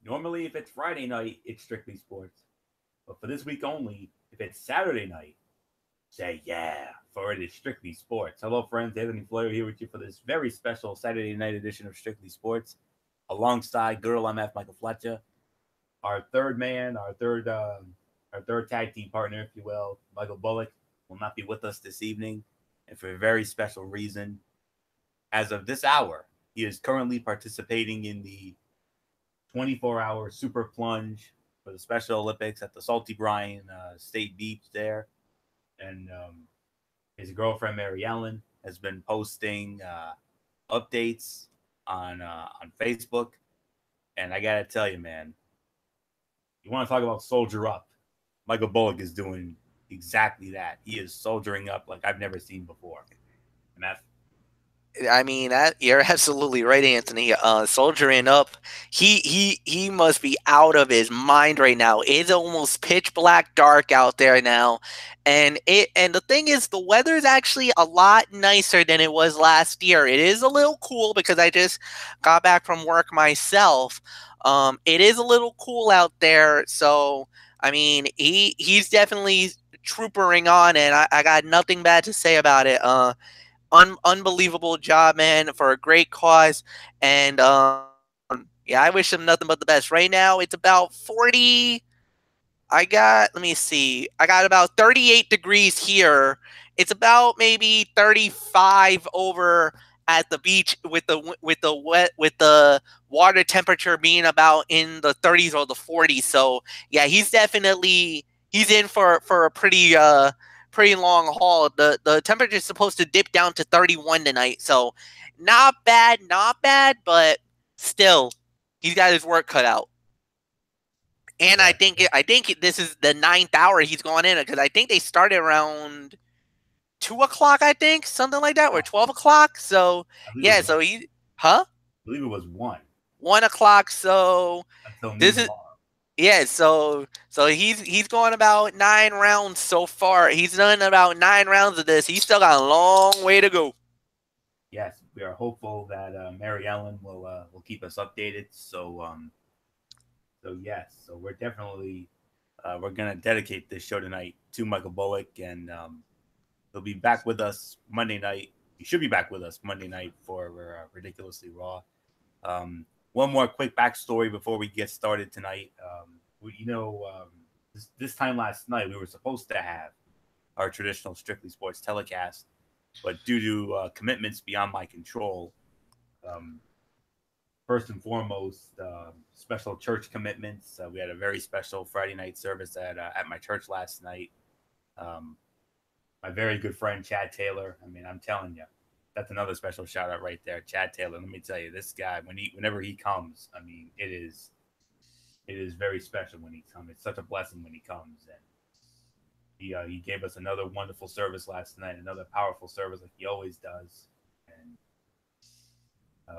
Normally, if it's Friday night, it's strictly sports. But for this week only, if it's Saturday night, say yeah, for it is strictly sports. Hello, friends. Anthony Flair here with you for this very special Saturday night edition of Strictly Sports, alongside Girl MF Michael Fletcher, our third man, our third tag team partner, if you will, Michael Bullock, will not be with us this evening, and for a very special reason. As of this hour, he is currently participating in the 24-hour super plunge for the Special Olympics at the Salty Brine State Beach there. And his girlfriend, Mary Ellen, has been posting updates on Facebook. And I got to tell you, man, you want to talk about soldier up. Michael Bullock is doing exactly that. He is soldiering up like I've never seen before. And that's I mean, you're absolutely right, Anthony. Soldiering up, he must be out of his mind right now. It's almost pitch black dark out there now, and the thing is, the weather is actually a lot nicer than it was last year. It is a little cool because I just got back from work myself. It is a little cool out there, so I mean, he's definitely troopering on, and I got nothing bad to say about it. Unbelievable job, man, for a great cause. And yeah, I wish him nothing but the best. Right now, it's about 40. Let me see, I got about 38 degrees here. It's about maybe 35 over at the beach with the water temperature being about in the 30s or the 40s. So yeah, he's in for a pretty long haul. The temperature is supposed to dip down to 31 tonight. So not bad, but still he's got his work cut out. And yeah. I think this is the ninth hour he's gone in because I think they started around 2 o'clock. I think something like that, or 12 o'clock. So I believe it yeah, was so one. he, huh? I believe it was one 1 o'clock. So until noon this is tomorrow. yeah. So he's going about 9 rounds so far. He's done about 9 rounds of this. He's still got a long way to go. Yes, we are hopeful that Mary Ellen will keep us updated. So yes, so we're definitely we're gonna dedicate this show tonight to Michael Bullock, and he'll be back with us Monday night. He should be back with us Monday night for Ridiculously Raw. One more quick backstory before we get started tonight. This time last night we were supposed to have our traditional Strictly Sports telecast, but due to commitments beyond my control, um, first and foremost, special church commitments. We had a very special Friday night service at my church last night. Um, my very good friend Chad Taylor. I mean, I'm telling you, that's another special shout out right there, Chad Taylor. Let me tell you, this guy whenever he comes, I mean, it is very special when he comes. It's such a blessing when he comes, and he gave us another wonderful service last night, another powerful service like he always does, and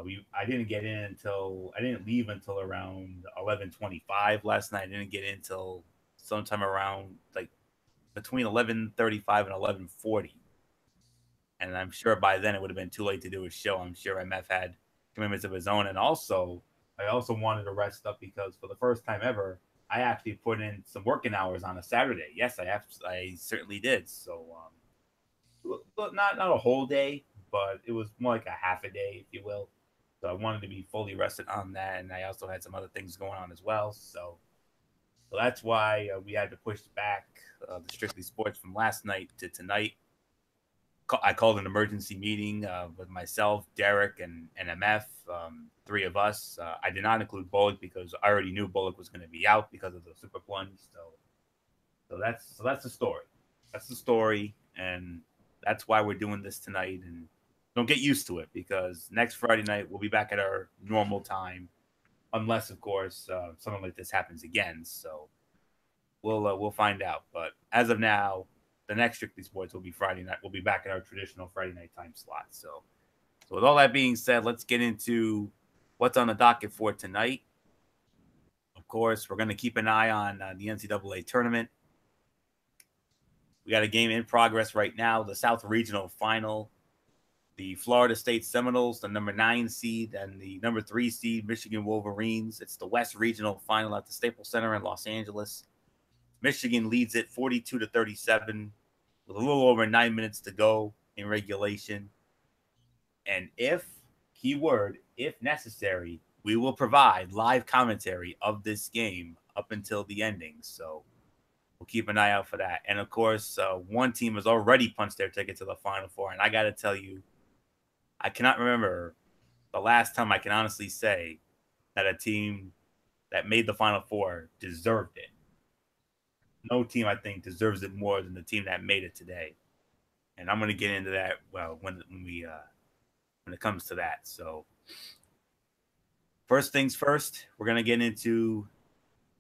we I didn't leave until around 11:25 last night. I didn't get in until sometime around like between 11:35 and 11:40, and I'm sure by then it would have been too late to do a show. I'm sure MF had commitments of his own, and also I also wanted to rest up because for the first time ever, I actually put in some working hours on a Saturday. Yes, I certainly did. So not a whole day, but it was more like a half a day, if you will. So I wanted to be fully rested on that, and I also had some other things going on as well. So that's why we had to push back the Strictly Sports from last night to tonight. I called an emergency meeting with myself, Derek, and MF, three of us. I did not include Bullock because I already knew Bullock was going to be out because of the super plunge. So that's the story. That's the story, and that's why we're doing this tonight. And don't get used to it because next Friday night we'll be back at our normal time, unless of course something like this happens again. So we'll find out. But as of now, the next Strictly Sports will be Friday night. We'll be back at our traditional Friday night time slot. So with all that being said, let's get into what's on the docket for tonight. Of course, we're going to keep an eye on the NCAA tournament. We got a game in progress right now, the South Regional Final. the Florida State Seminoles, the number 9 seed, and the number 3 seed Michigan Wolverines. It's the West Regional Final at the Staples Center in Los Angeles. Michigan leads it 42-37 with a little over 9 minutes to go in regulation. And if necessary, we will provide live commentary of this game up until the ending. So we'll keep an eye out for that. And of course, one team has already punched their ticket to the Final Four. And I got to tell you, I cannot remember the last time I can honestly say that a team that made the Final Four deserved it. No team, I think, deserves it more than the team that made it today. And I'm going to get into that when it comes to that. So first things first, we're going to get into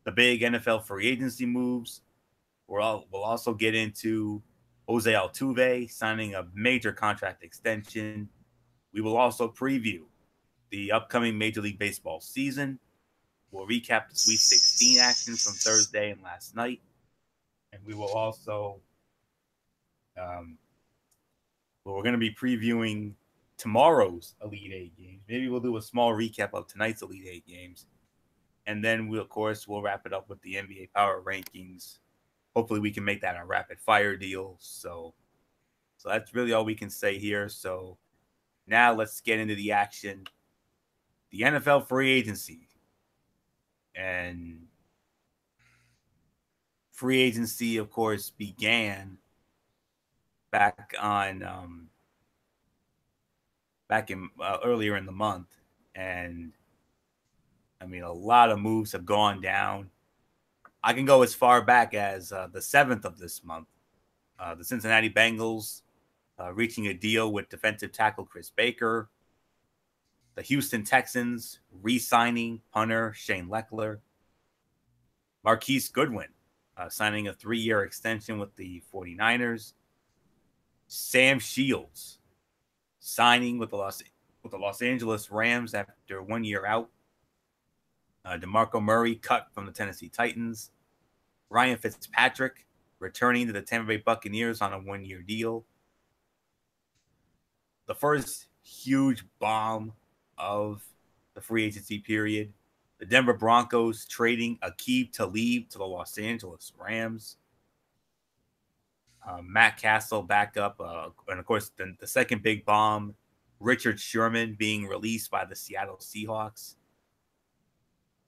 the big NFL free agency moves. We'll also get into Jose Altuve signing a major contract extension. We will also preview the upcoming Major League Baseball season. We'll recap the Sweet 16 action from Thursday and last night. And we will also, we're going to be previewing tomorrow's Elite Eight games. Maybe we'll do a small recap of tonight's Elite Eight games. And then we'll wrap it up with the NBA Power Rankings. Hopefully we can make that a rapid fire deal. So that's really all we can say here. So now let's get into the action. The NFL free agency. And free agency, of course, began back in earlier in the month. And I mean, a lot of moves have gone down. I can go as far back as the 7th of this month. The Cincinnati Bengals reaching a deal with defensive tackle Chris Baker. The Houston Texans re-signing punter Shane Lechler. Marquise Goodwin signing a 3-year extension with the 49ers. Sam Shields signing with the Los Angeles Rams after 1 year out. DeMarco Murray cut from the Tennessee Titans. Ryan Fitzpatrick returning to the Tampa Bay Buccaneers on a 1-year deal. The first huge bomb of the free agency period. The Denver Broncos trading Aqib Talib to the Los Angeles Rams. Matt Castle back up. And, of course, the second big bomb, Richard Sherman being released by the Seattle Seahawks.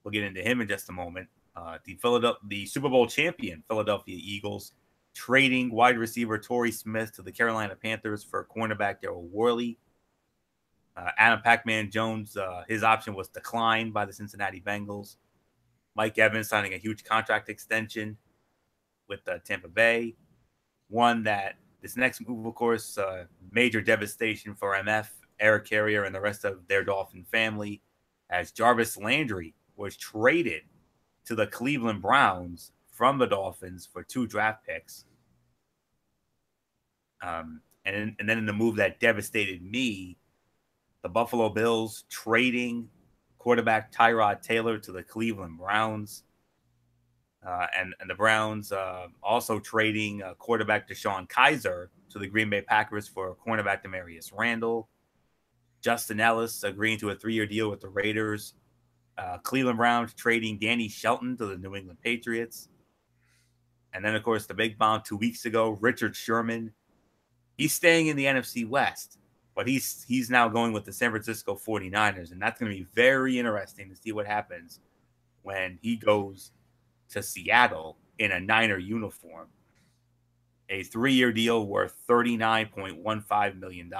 We'll get into him in just a moment. The Super Bowl champion Philadelphia Eagles trading wide receiver Torrey Smith to the Carolina Panthers for cornerback Daryl Worley. Adam Pac-Man Jones, his option was declined by the Cincinnati Bengals. Mike Evans signing a huge contract extension with Tampa Bay. One that this next move, of course, major devastation for MF, Eric Carrier, and the rest of their Dolphin family, as Jarvis Landry was traded to the Cleveland Browns from the Dolphins for 2 draft picks. And then in the move that devastated me, the Buffalo Bills trading quarterback Tyrod Taylor to the Cleveland Browns. And the Browns also trading quarterback DeShone Kizer to the Green Bay Packers for cornerback Demarius Randall. Justin Ellis agreeing to a 3-year deal with the Raiders. Cleveland Browns trading Danny Shelton to the New England Patriots. And then, of course, the big bomb 2 weeks ago, Richard Sherman. He's staying in the NFC West, but he's now going with the San Francisco 49ers. And that's going to be very interesting to see what happens when he goes to Seattle in a Niner uniform. A 3-year deal worth $39.15 million.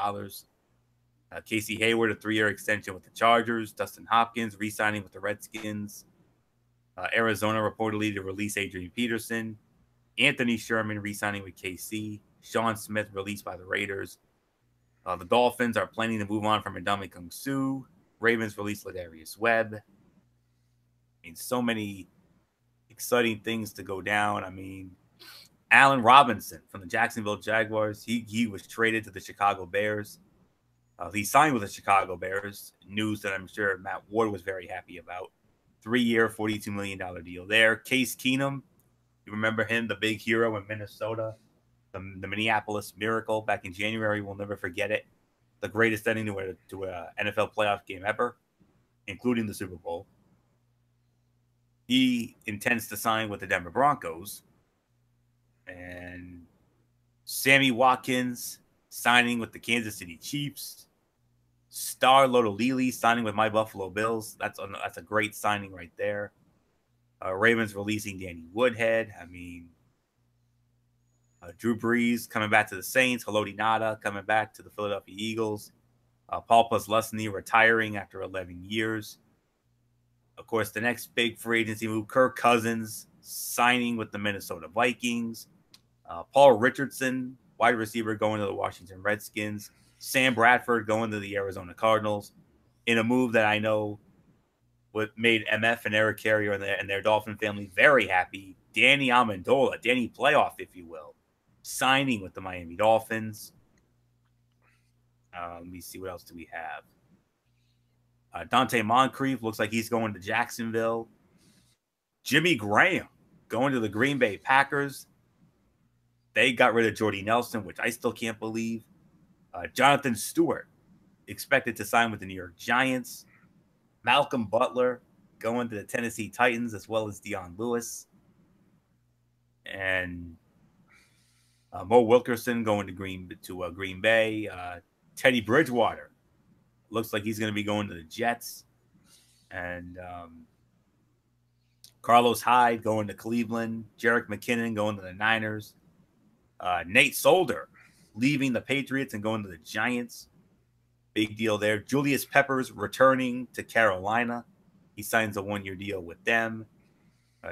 Casey Hayward, a 3-year extension with the Chargers. Dustin Hopkins re-signing with the Redskins. Arizona reportedly to release Adrian Peterson. Anthony Sherman re-signing with KC. Sean Smith released by the Raiders. The Dolphins are planning to move on from Ndamukong Suh. Ravens release Ladarius Webb. I mean, so many exciting things to go down. I mean, Allen Robinson from the Jacksonville Jaguars, he was traded to the Chicago Bears. He signed with the Chicago Bears, news that I'm sure Matt Ward was very happy about. 3-year, $42 million deal there. Case Keenum, you remember him, the big hero in Minnesota, the Minneapolis Miracle back in January. We'll never forget it. the greatest ending to a NFL playoff game ever, including the Super Bowl. He intends to sign with the Denver Broncos. And Sammy Watkins signing with the Kansas City Chiefs. Star Lotulelei signing with my Buffalo Bills. That's a great signing right there. Ravens releasing Danny Woodhead. I mean, Drew Brees coming back to the Saints. Haloti Ngata coming back to the Philadelphia Eagles. Paul Posluszny retiring after 11 years. Of course, the next big free agency move, Kirk Cousins signing with the Minnesota Vikings. Paul Richardson, wide receiver, going to the Washington Redskins. Sam Bradford going to the Arizona Cardinals. In a move that I know what made MF and Eric Carrier and their Dolphin family very happy. Danny Amendola, Danny Playoff, if you will, signing with the Miami Dolphins. Let me see, what else do we have? Dante Moncrief looks like he's going to Jacksonville. Jimmy Graham going to the Green Bay Packers. They got rid of Jordy Nelson, which I still can't believe. Jonathan Stewart expected to sign with the New York Giants. Malcolm Butler going to the Tennessee Titans, as well as Dion Lewis. And Mo Wilkerson going to Green Bay. Teddy Bridgewater looks like he's going to be going to the Jets. And Carlos Hyde going to Cleveland. Jerick McKinnon going to the Niners. Nate Solder leaving the Patriots and going to the Giants. Big deal there. Julius Peppers returning to Carolina. He signs a one-year deal with them.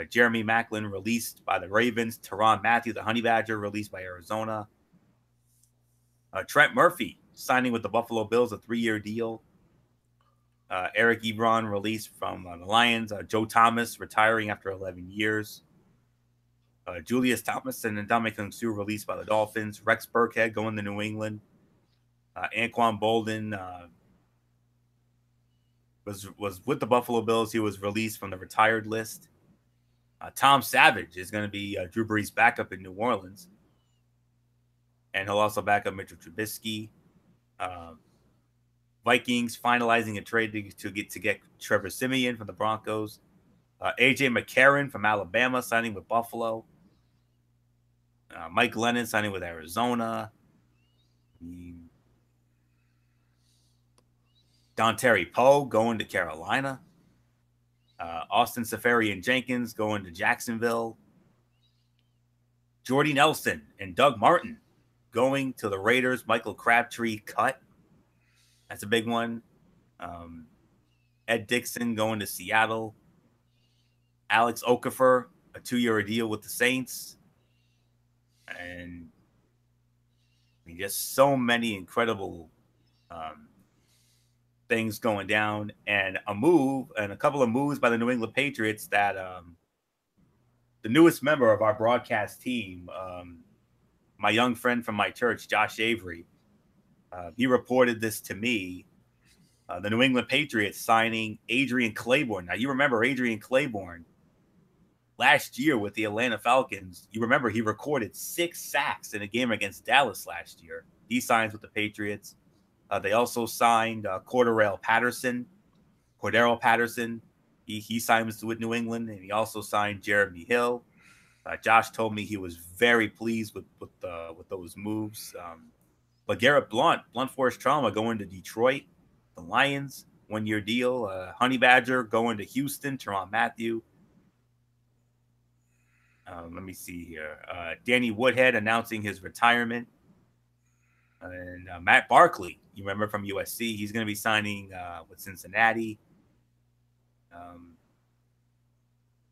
Jeremy Maclin released by the Ravens. Tyrann Mathieu, the Honey Badger, released by Arizona. Trent Murphy signing with the Buffalo Bills, a 3-year deal. Eric Ebron released from the Lions. Joe Thomas retiring after 11 years. Julius Thomason and Ndamukong Suh released by the Dolphins. Rex Burkhead going to New England. Anquan Bolden was with the Buffalo Bills. He was released from the retired list. Tom Savage is going to be Drew Brees' backup in New Orleans. And he'll also back up Mitchell Trubisky. Vikings finalizing a trade to get Trevor Siemian from the Broncos. A.J. McCarron from Alabama signing with Buffalo. Mike Glennon signing with Arizona. Dontari Poe going to Carolina. Austin Seferian-Jenkins going to Jacksonville. Jordy Nelson and Doug Martin going to the Raiders. Michael Crabtree cut. That's a big one. Ed Dickson going to Seattle. Alex Okafor, a 2-year deal with the Saints. And I mean, just so many incredible things going down. And a couple of moves by the New England Patriots that the newest member of our broadcast team, my young friend from my church, Josh Avery, he reported this to me. The New England Patriots signing Adrian Claiborne. Now, you remember Adrian Claiborne last year with the Atlanta Falcons. You remember he recorded 6 sacks in a game against Dallas last year. He signs with the Patriots. They also signed Cordarrelle Patterson. He signs with New England, and he also signed Jeremy Hill. Josh told me he was very pleased with those moves. But Garrett Blunt Force Trauma going to Detroit. The Lions, 1-year deal. Honey Badger going to Houston. Tyrann Mathieu. Let me see here. Danny Woodhead announcing his retirement. And Matt Barkley, you remember from USC, he's going to be signing with Cincinnati.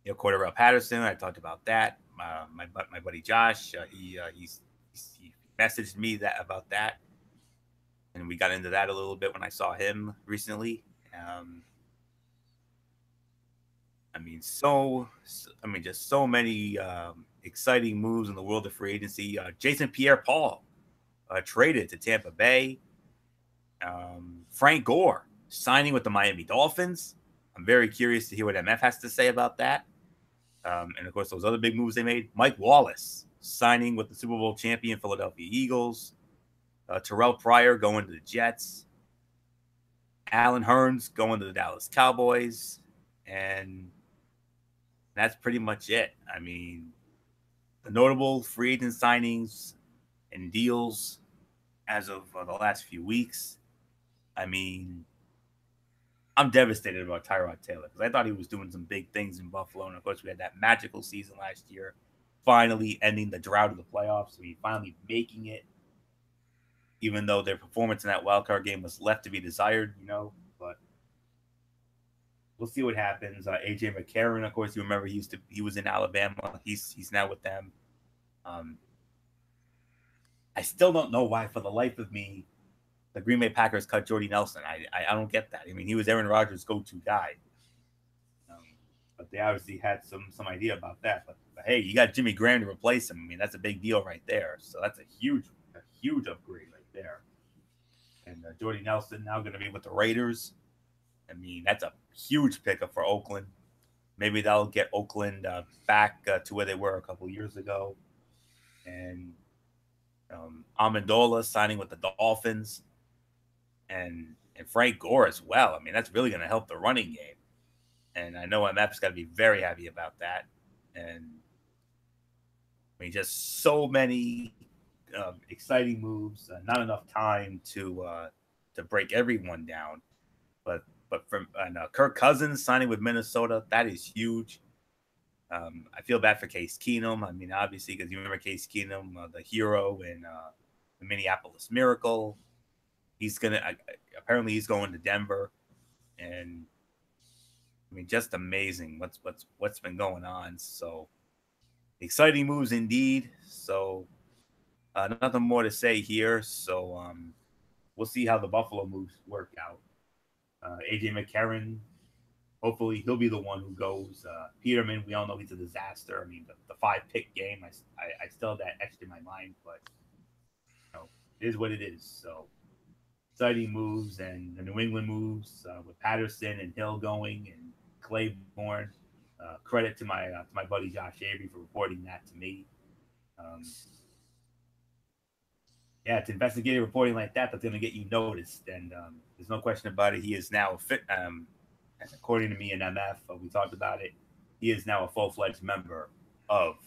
Cordarrelle Patterson, I talked about that. My buddy Josh, he messaged me about that, and we got into that a little bit when I saw him recently. Just so many exciting moves in the world of free agency. Jason Pierre-Paul traded to Tampa Bay. Frank Gore signing with the Miami Dolphins. I'm very curious to hear what MF has to say about that. And, of course, those other big moves they made. Mike Wallace signing with the Super Bowl champion Philadelphia Eagles. Terrell Pryor going to the Jets. Allen Hurns going to the Dallas Cowboys. And that's pretty much it. I mean, the notable free agent signings and deals as of the last few weeks. I mean, I'm devastated about Tyrod Taylor because I thought he was doing some big things in Buffalo. And of course, we had that magical season last year, finally ending the drought of the playoffs. I mean, finally making it, even though their performance in that wildcard game was left to be desired, but we'll see what happens. AJ McCarron, of course, you remember he was in Alabama. He's now with them. I still don't know why, for the life of me, the Green Bay Packers cut Jordy Nelson. I don't get that. I mean, he was Aaron Rodgers' go-to guy. But they obviously had some idea about that. But hey, you got Jimmy Graham to replace him. I mean, that's a big deal right there. So that's a huge upgrade right there. And Jordy Nelson now going to be with the Raiders. I mean, that's a huge pickup for Oakland. Maybe that'll get Oakland back to where they were a couple years ago. And Amendola signing with the Dolphins. And Frank Gore as well. I mean, that's really going to help the running game. And I know MF's got to be very happy about that. And I mean, just so many exciting moves. Not enough time to break everyone down. But from Kirk Cousins signing with Minnesota, that is huge. I feel bad for Case Keenum. I mean, obviously, because you remember Case Keenum, the hero in the Minneapolis Miracle. Apparently he's going to Denver, and I mean, just amazing what's been going on. So exciting moves indeed. So nothing more to say here. So we'll see how the Buffalo moves work out. AJ McCarron, hopefully he'll be the one who goes. Peterman, we all know he's a disaster. I mean, the 5-pick game, I still have that etched in my mind, but it is what it is. So exciting moves, and the New England moves with Patterson and Hill going and Claiborne. Credit to my buddy Josh Avery for reporting that to me. It's investigative reporting like that that's going to get you noticed, and there's no question about it. He is now a fit. According to me and MF, we talked about it. He is now a full-fledged member of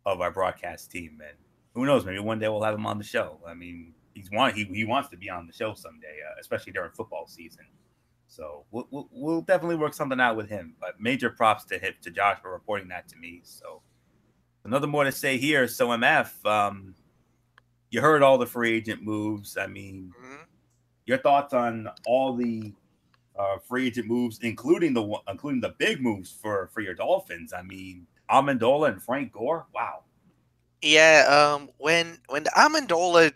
our broadcast team, and who knows? Maybe one day we'll have him on the show. I mean, he wants to be on the show someday, especially during football season. So we'll definitely work something out with him. But major props to Josh for reporting that to me. So another more to say here. So MF, you heard all the free agent moves. I mean, your thoughts on all the free agent moves, including the big moves for your Dolphins. I mean, Amendola and Frank Gore. Wow. Yeah. When the Amendola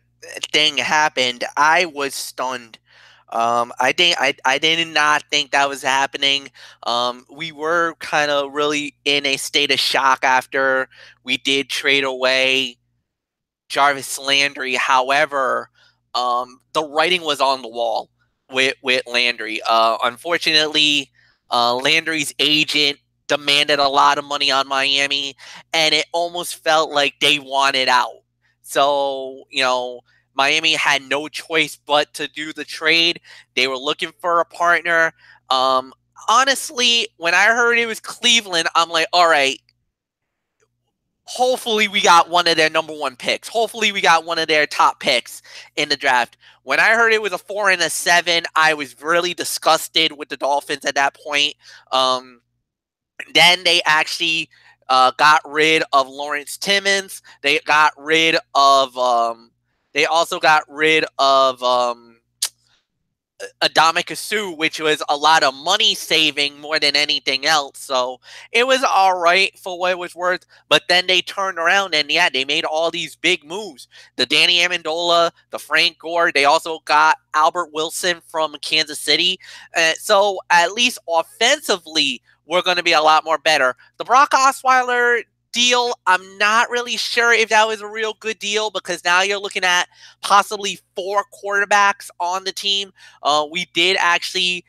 thing happened, I was stunned. I did not think that was happening. We were kind of really in a state of shock after we did trade away Jarvis Landry. However, the writing was on the wall with Landry. Unfortunately, Landry's agent demanded a lot of money on Miami, and it almost felt like they wanted out. So, Miami had no choice but to do the trade. They were looking for a partner. Honestly, when I heard it was Cleveland, I'm like, all right, hopefully we got one of their number one picks. Hopefully we got one of their top picks in the draft. When I heard it was a 4 and a 7, I was really disgusted with the Dolphins at that point. Then they actually got rid of Lawrence Timmons. They got rid of they also got rid of Adama Sue, which was a lot of money saving more than anything else. So it was all right for what it was worth. But then they turned around and they made all these big moves. The Danny Amendola, the Frank Gore. They also got Albert Wilson from Kansas City. So at least offensively, we're going to be a lot more better. The Brock Osweiler deal, I'm not really sure if that was a real good deal, because now you're looking at possibly 4 quarterbacks on the team. We did actually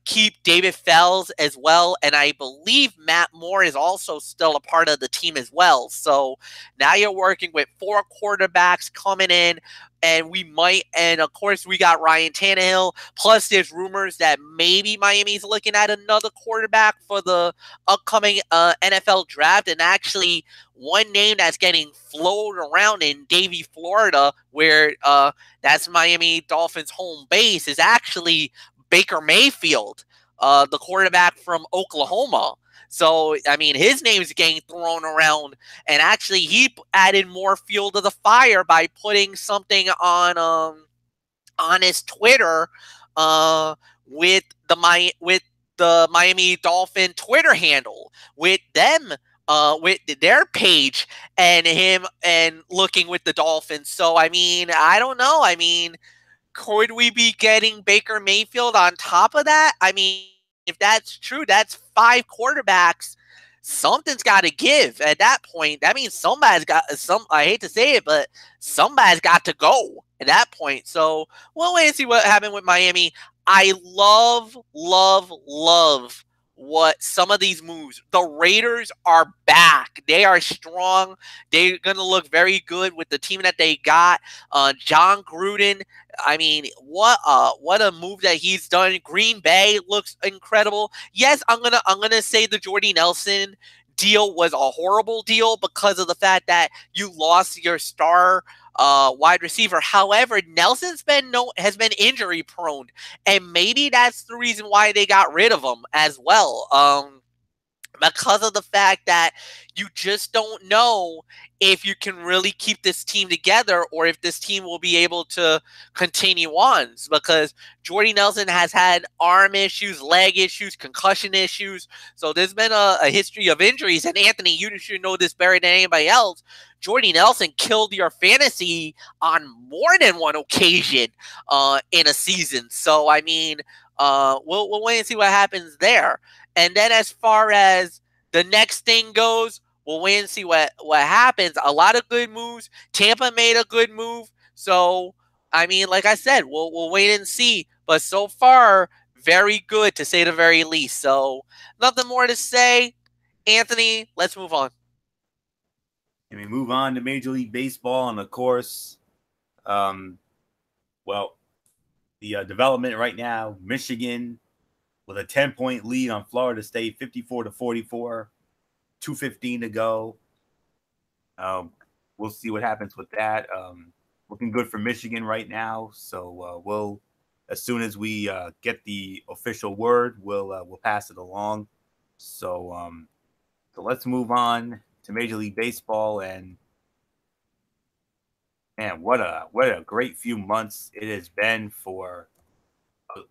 keep David Fells as well, and I believe Matt Moore is also still a part of the team as well. So now you're working with 4 quarterbacks coming in, and of course we got Ryan Tannehill. Plus, there's rumors that maybe Miami's looking at another quarterback for the upcoming NFL draft, and actually one name that's getting floated around in Davie, Florida, where that's Miami Dolphins' home base, is actually Baker Mayfield, the quarterback from Oklahoma. So, I mean, his name's getting thrown around, and actually he added more fuel to the fire by putting something on his Twitter with the Miami Dolphin Twitter handle, with them with their page and him and looking with the Dolphins. So, I mean, I don't know. I mean, could we be getting Baker Mayfield on top of that? I mean, if that's true, that's 5 quarterbacks. Something's got to give at that point. That means somebody's got I hate to say it, but somebody's got to go at that point. So we'll wait and see what happened with Miami. I love what some of these moves. The Raiders are back. They are strong. They're going to look very good with the team that they got. John Gruden, I mean, what a move that he's done. Green Bay looks incredible. Yes, I'm gonna say the Jordy Nelson deal was a horrible deal because of the fact that you lost your star wide receiver. However, Nelson's has been injury prone, and maybe that's the reason why they got rid of him as well. Because of the fact that you just don't know if you can really keep this team together or if this team will be able to continue on. Because Jordy Nelson has had arm issues, leg issues, concussion issues. So there's been a history of injuries. And Anthony, you should know this better than anybody else. Jordy Nelson killed your fantasy on more than one occasion in a season. So, I mean, we'll wait and see what happens there. And then as far as the next thing goes, we'll wait and see what happens. A lot of good moves. Tampa made a good move. So, I mean, like I said, we'll wait and see. But so far, very good to say the very least. So, nothing more to say. Anthony, let's move on. And we move on to Major League Baseball, and of course, the development right now, Michigan with a 10-point lead on Florida State, 54-44, 2:15 to go. We'll see what happens with that. Looking good for Michigan right now. So we'll, as soon as we get the official word, we'll pass it along. So let's move on to Major League Baseball, and man, what a great few months it has been for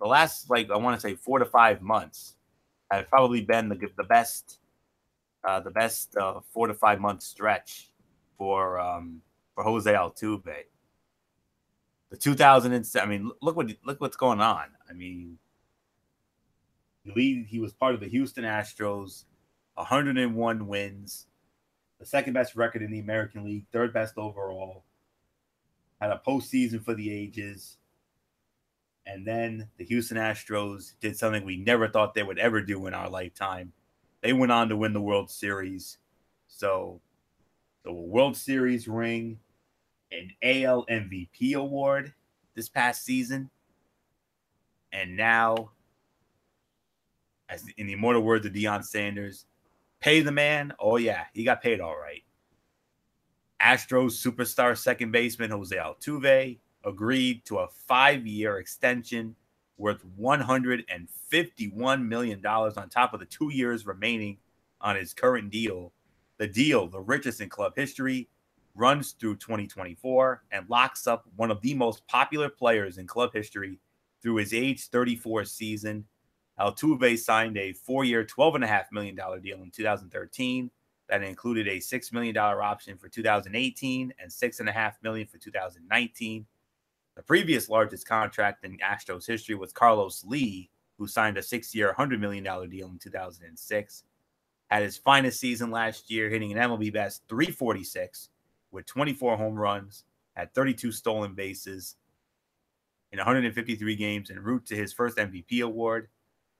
the last, I want to say 4 to 5 months have probably been the best 4 to 5 month stretch for Jose Altuve. The 2007. I mean, look what's going on. I mean, he was part of the Houston Astros, 101 wins, the second best record in the American League, third best overall. Had a postseason for the ages. And then the Houston Astros did something we never thought they would ever do in our lifetime. They went on to win the World Series. So the World Series ring, an AL MVP award this past season. And now, as in the immortal words of Deion Sanders, pay the man. Oh, yeah, he got paid all right. Astros superstar second baseman Jose Altuve agreed to a 5-year extension worth $151 million on top of the 2 years remaining on his current deal. The deal, the richest in club history, runs through 2024 and locks up one of the most popular players in club history through his age 34 season. Altuve signed a 4-year, $12.5 million deal in 2013 that included a $6 million option for 2018 and $6.5 million for 2019. The previous largest contract in Astros history was Carlos Lee, who signed a 6-year, $100 million deal in 2006. Had his finest season last year, hitting an MLB best 346 with 24 home runs, had 32 stolen bases in 153 games en route to his first MVP award.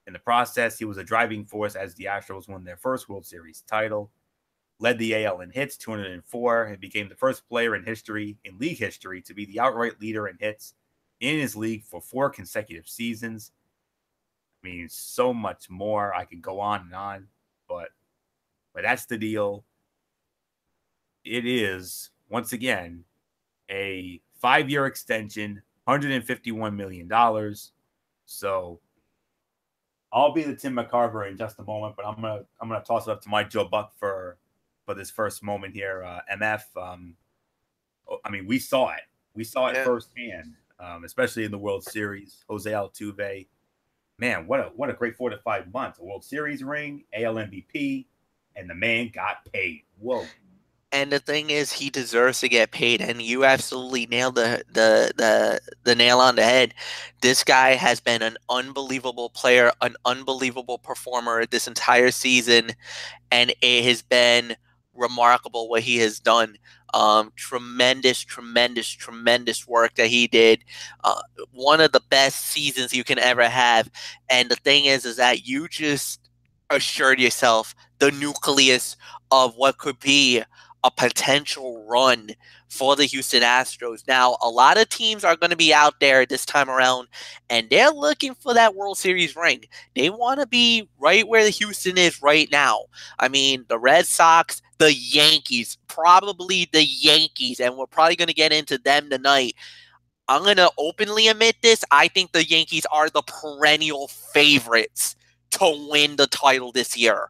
In the process, he was a driving force as the Astros won their first World Series title, led the AL in hits, 204, and became the first player in league history, to be the outright leader in hits in his league for 4 consecutive seasons. I mean, so much more. I could go on and on, but that's the deal. It is, once again, a 5-year extension, $151 million. So I'll be the Tim McCarver in just a moment, but I'm gonna toss it up to my Joe Buck for this first moment here. MF, I mean, we saw it. We saw it firsthand, especially in the World Series. Jose Altuve, man, what a great 4 to 5 months. A World Series ring, AL MVP, and the man got paid. Whoa. And the thing is, he deserves to get paid, and you absolutely nailed the nail on the head. This guy has been an unbelievable player, an unbelievable performer this entire season, and it has been remarkable what he has done. Tremendous work that he did. One of the best seasons you can ever have. And the thing is that you just assured yourself the nucleus of what could be a potential run for the Houston Astros. Now, a lot of teams are going to be out there this time around, and they're looking for that World Series ring. They want to be right where Houston is right now. I mean, the Red Sox, the Yankees, probably the Yankees, and we're probably going to get into them tonight. I'm going to openly admit this. I think the Yankees are the perennial favorites to win the title this year.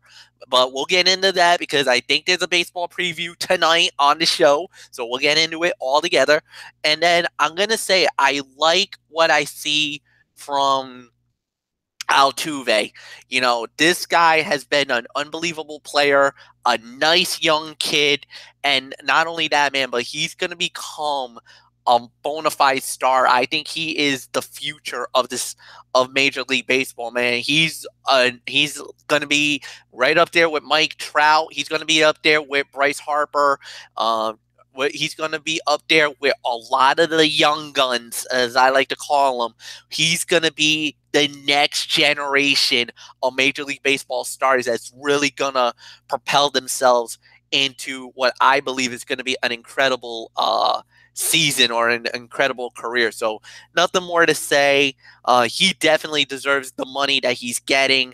But we'll get into that because I think there's a baseball preview tonight on the show. So we'll get into it all together. And then I'm going to say I like what I see from Altuve. You know, this guy has been an unbelievable player, a nice young kid. And not only that, man, but he's going to become a bona fide star. I think he is the future of Major League Baseball, man. He's going to be right up there with Mike Trout. He's going to be up there with Bryce Harper. He's going to be up there with a lot of the young guns, as I like to call them. He's going to be the next generation of Major League Baseball stars that's really going to propel themselves into what I believe is going to be an incredible season or an incredible career. So nothing more to say. He definitely deserves the money that he's getting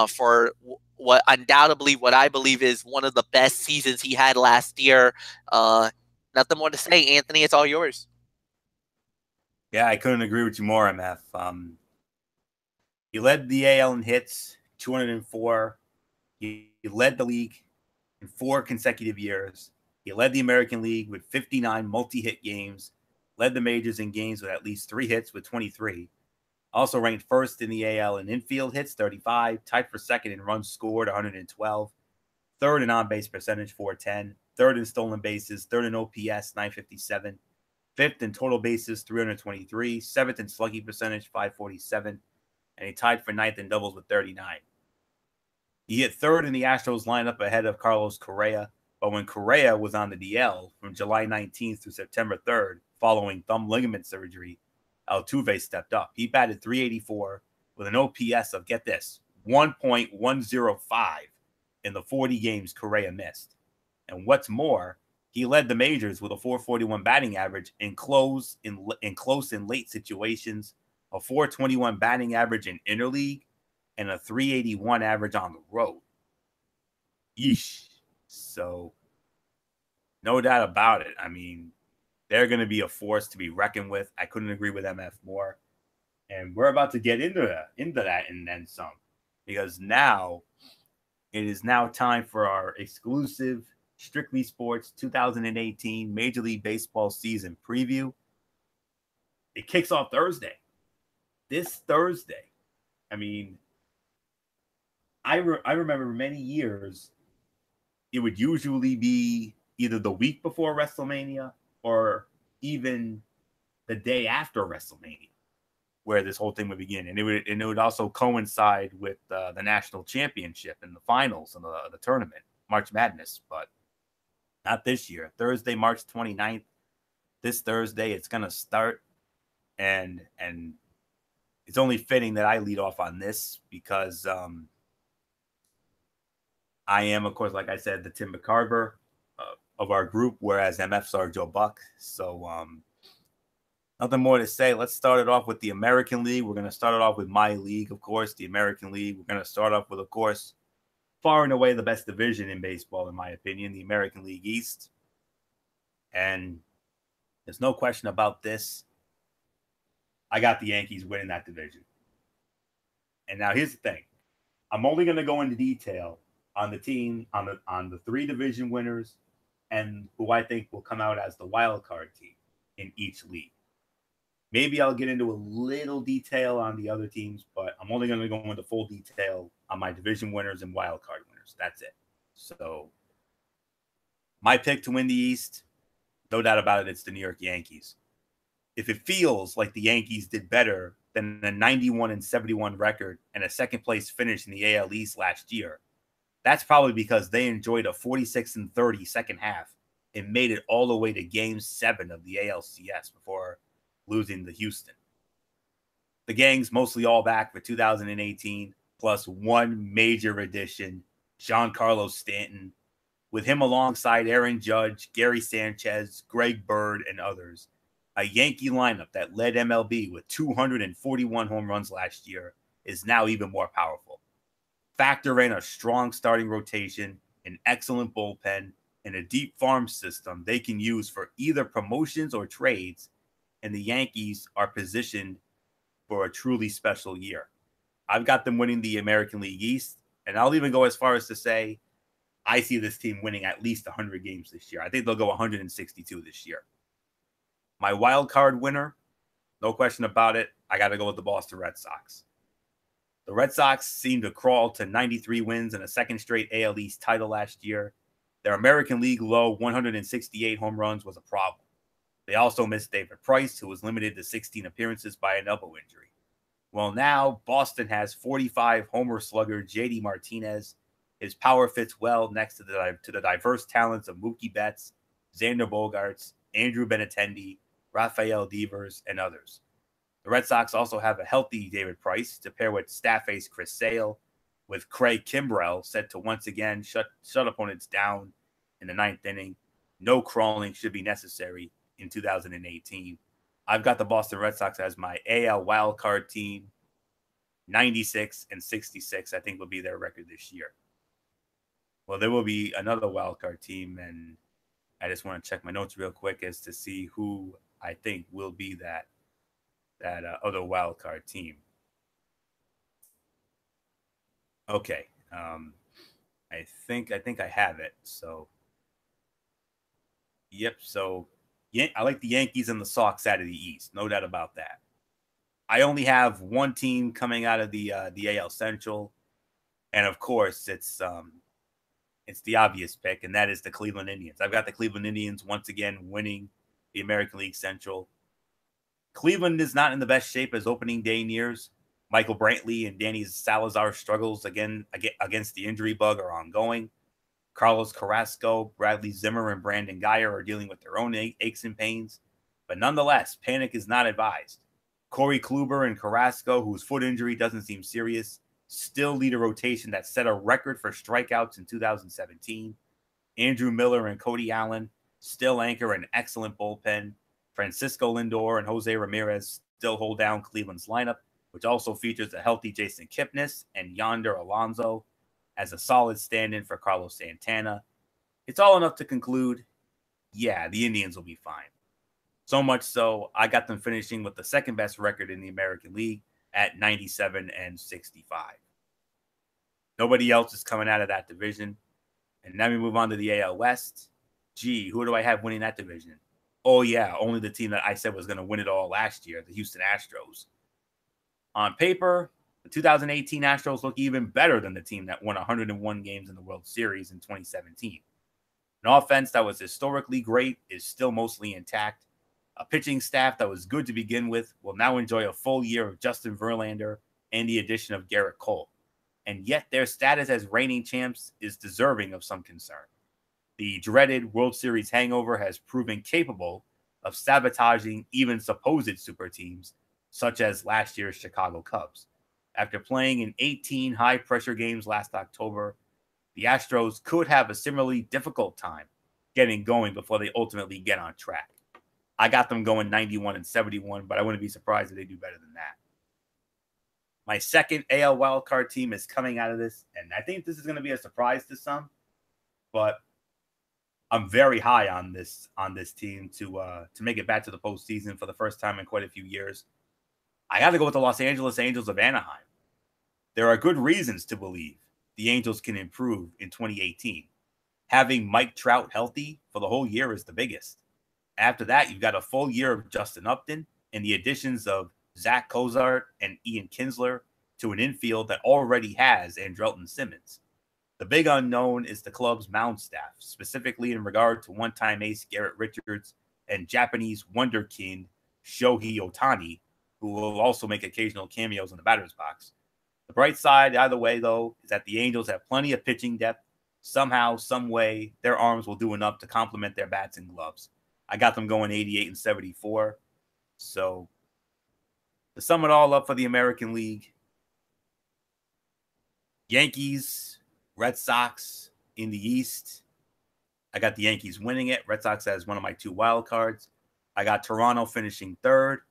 for what undoubtedly what I believe is one of the best seasons he had last year. Nothing more to say, Anthony. It's all yours. Yeah, I couldn't agree with you more, MF. He led the AL in hits, 204. He led the league in 4 consecutive years. He led the American League with 59 multi-hit games, led the majors in games with at least 3 hits with 23. Also ranked first in the AL in infield hits, 35, tied for second in runs scored, 112, third in on-base percentage, 410, third in stolen bases, third in OPS, 957, fifth in total bases, 323, seventh in slugging percentage, 547, and he tied for ninth in doubles with 39. He hit third in the Astros lineup ahead of Carlos Correa, but when Correa was on the DL from July 19th through September 3rd, following thumb ligament surgery, Altuve stepped up. He batted .384 with an OPS of, get this, 1.105 in the 40 games Correa missed. And what's more, he led the majors with a .441 batting average in close and late situations, a .421 batting average in interleague, and a .381 average on the road. Yeesh. So, no doubt about it. I mean, they're going to be a force to be reckoned with. I couldn't agree with MF more. And we're about to get into that and then some. Because now, it is now time for our exclusive Strictly Sports 2018 Major League Baseball season preview. It kicks off Thursday. This Thursday. I mean, I remember many years, it would usually be either the week before WrestleMania or even the day after WrestleMania, where this whole thing would begin. And it would also coincide with the national championship and the finals of the tournament, March Madness. But not this year. Thursday, March 29th. This Thursday, it's going to start. And it's only fitting that I lead off on this because I am, of course, like I said, the Tim McCarver of our group, whereas MFs are Joe Buck. So nothing more to say. Let's start it off with the American League. We're going to start it off with my league, of course, the American League. We're going to start off with, of course, far and away the best division in baseball, in my opinion, the American League East. And there's no question about this. I got the Yankees winning that division. And now here's the thing. I'm only going to go into detail on the team, on the 3 division winners, and who I think will come out as the wild card team in each league. Maybe I'll get into a little detail on the other teams, but I'm only going to go into full detail on my division winners and wild card winners. That's it. So my pick to win the East, no doubt about it, it's the New York Yankees. If it feels like the Yankees did better than a 91-71 record and a second place finish in the AL East last year, that's probably because they enjoyed a 46-30 second half and made it all the way to Game 7 of the ALCS before losing to Houston. The gang's mostly all back for 2018, plus one major addition, Giancarlo Stanton, with him alongside Aaron Judge, Gary Sanchez, Greg Bird, and others. A Yankee lineup that led MLB with 241 home runs last year is now even more powerful. Factor in a strong starting rotation, an excellent bullpen, and a deep farm system they can use for either promotions or trades, and the Yankees are positioned for a truly special year. I've got them winning the American League East, and I'll even go as far as to say I see this team winning at least 100 games this year. I think they'll go 162 this year. My wild card winner, no question about it, I got to go with the Boston Red Sox. The Red Sox seemed to crawl to 93 wins and a second straight AL East title last year. Their American League low 168 home runs was a problem. They also missed David Price, who was limited to 16 appearances by an elbow injury. Well, now Boston has 45 homer slugger JD Martinez. His power fits well next to the diverse talents of Mookie Betts, Xander Bogaerts, Andrew Benintendi, Rafael Devers, and others. The Red Sox also have a healthy David Price to pair with staff ace Chris Sale, with Craig Kimbrell set to once again shut opponents down in the 9th inning. No crawling should be necessary in 2018. I've got the Boston Red Sox as my AL wildcard team. 96-66, I think, will be their record this year. Well, there will be another wildcard team, and I just want to check my notes real quick as to see who I think will be that other wildcard team. Okay, I think I have it. So, yep. So, I like the Yankees and the Sox out of the East, no doubt about that. I only have one team coming out of the AL Central, and of course, it's the obvious pick, and that is the Cleveland Indians. I've got the Cleveland Indians once again winning the American League Central. Cleveland is not in the best shape as opening day nears. Michael Brantley and Danny Salazar struggles again against the injury bug are ongoing. Carlos Carrasco, Bradley Zimmer, and Brandon Guyer are dealing with their own aches and pains. But nonetheless, panic is not advised. Corey Kluber and Carrasco, whose foot injury doesn't seem serious, still lead a rotation that set a record for strikeouts in 2017. Andrew Miller and Cody Allen still anchor an excellent bullpen. Francisco Lindor and Jose Ramirez still hold down Cleveland's lineup, which also features a healthy Jason Kipnis and Yonder Alonso as a solid stand-in for Carlos Santana. It's all enough to conclude, yeah, the Indians will be fine. So much so, I got them finishing with the second best record in the American League at 97-65. Nobody else is coming out of that division. And now we move on to the AL West. Gee, who do I have winning that division? Oh, yeah, only the team that I said was going to win it all last year, the Houston Astros. On paper, the 2018 Astros look even better than the team that won 101 games in the World Series in 2017. An offense that was historically great is still mostly intact. A pitching staff that was good to begin with will now enjoy a full year of Justin Verlander and the addition of Garrett Cole. And yet their status as reigning champs is deserving of some concern. The dreaded World Series hangover has proven capable of sabotaging even supposed super teams such as last year's Chicago Cubs. After playing in 18 high-pressure games last October, the Astros could have a similarly difficult time getting going before they ultimately get on track. I got them going 91 and 71, but I wouldn't be surprised if they do better than that. My second AL wildcard team is coming out of this, and I think this is going to be a surprise to some, but I'm very high on this team to make it back to the postseason for the first time in quite a few years. I got to go with the Los Angeles Angels of Anaheim. There are good reasons to believe the Angels can improve in 2018. Having Mike Trout healthy for the whole year is the biggest. After that, you've got a full year of Justin Upton and the additions of Zach Cozart and Ian Kinsler to an infield that already has Andrelton Simmons. The big unknown is the club's mound staff, specifically in regard to one-time ace Garrett Richards and Japanese wonderkind Shohei Ohtani, who will also make occasional cameos in the batter's box. The bright side, either way, though, is that the Angels have plenty of pitching depth. Somehow, some way, their arms will do enough to complement their bats and gloves. I got them going 88 and 74. So, to sum it all up for the American League, Yankees, Red Sox in the East. I got the Yankees winning it. Red Sox as one of my two wild cards. I got Toronto finishing third,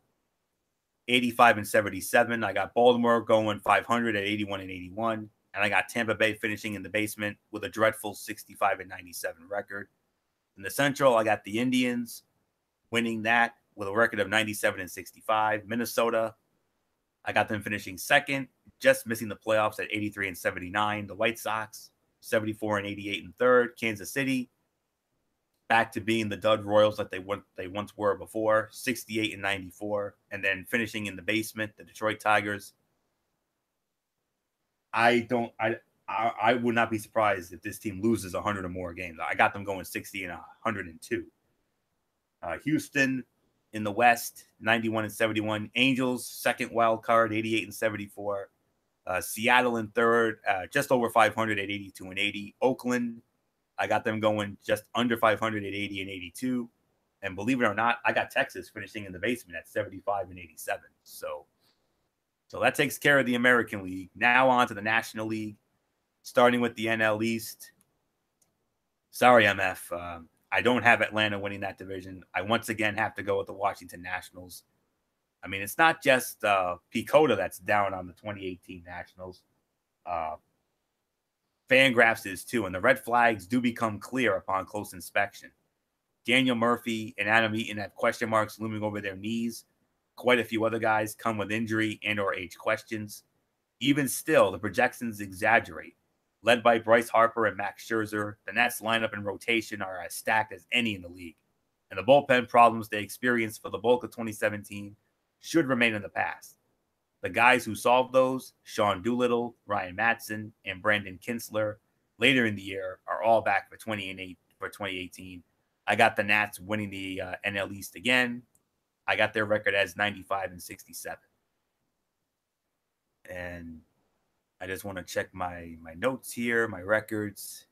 85 and 77. I got Baltimore going 500 at 81 and 81. And I got Tampa Bay finishing in the basement with a dreadful 65 and 97 record. In the Central, I got the Indians winning that with a record of 97 and 65. Minnesota, I got them finishing second, just missing the playoffs at 83 and 79. The White Sox, 74 and 88 in third. Kansas City, back to being the dud Royals that they once were before, 68 and 94. And then finishing in the basement, the Detroit Tigers. I would not be surprised if this team loses 100 or more games. I got them going 60 and 102. Houston in the West, 91 and 71. Angels, second wild card, 88 and 74. Seattle in third, just over 500 at 82 and 80. Oakland, I got them going just under 500 at 80 and 82. And believe it or not, I got Texas finishing in the basement at 75 and 87. So that takes care of the American League. Now on to the National League, starting with the NL East. Sorry, MF. I don't have Atlanta winning that division. I once again have to go with the Washington Nationals. I mean, it's not just PECOTA that's down on the 2018 Nationals. Fangraphs is too, and the red flags do become clear upon close inspection. Daniel Murphy and Adam Eaton have question marks looming over their knees. Quite a few other guys come with injury and or age questions. Even still, the projections exaggerate. Led by Bryce Harper and Max Scherzer, the Nats lineup and rotation are as stacked as any in the league. And the bullpen problems they experienced for the bulk of 2017 should remain in the past. The guys who solved those, Sean Doolittle, Ryan Madson, and Brandon Kinsler, later in the year are all back for 2018. I got the Nats winning the NL East again. I got their record as 95 and 67. And I just want to check my notes here, my records.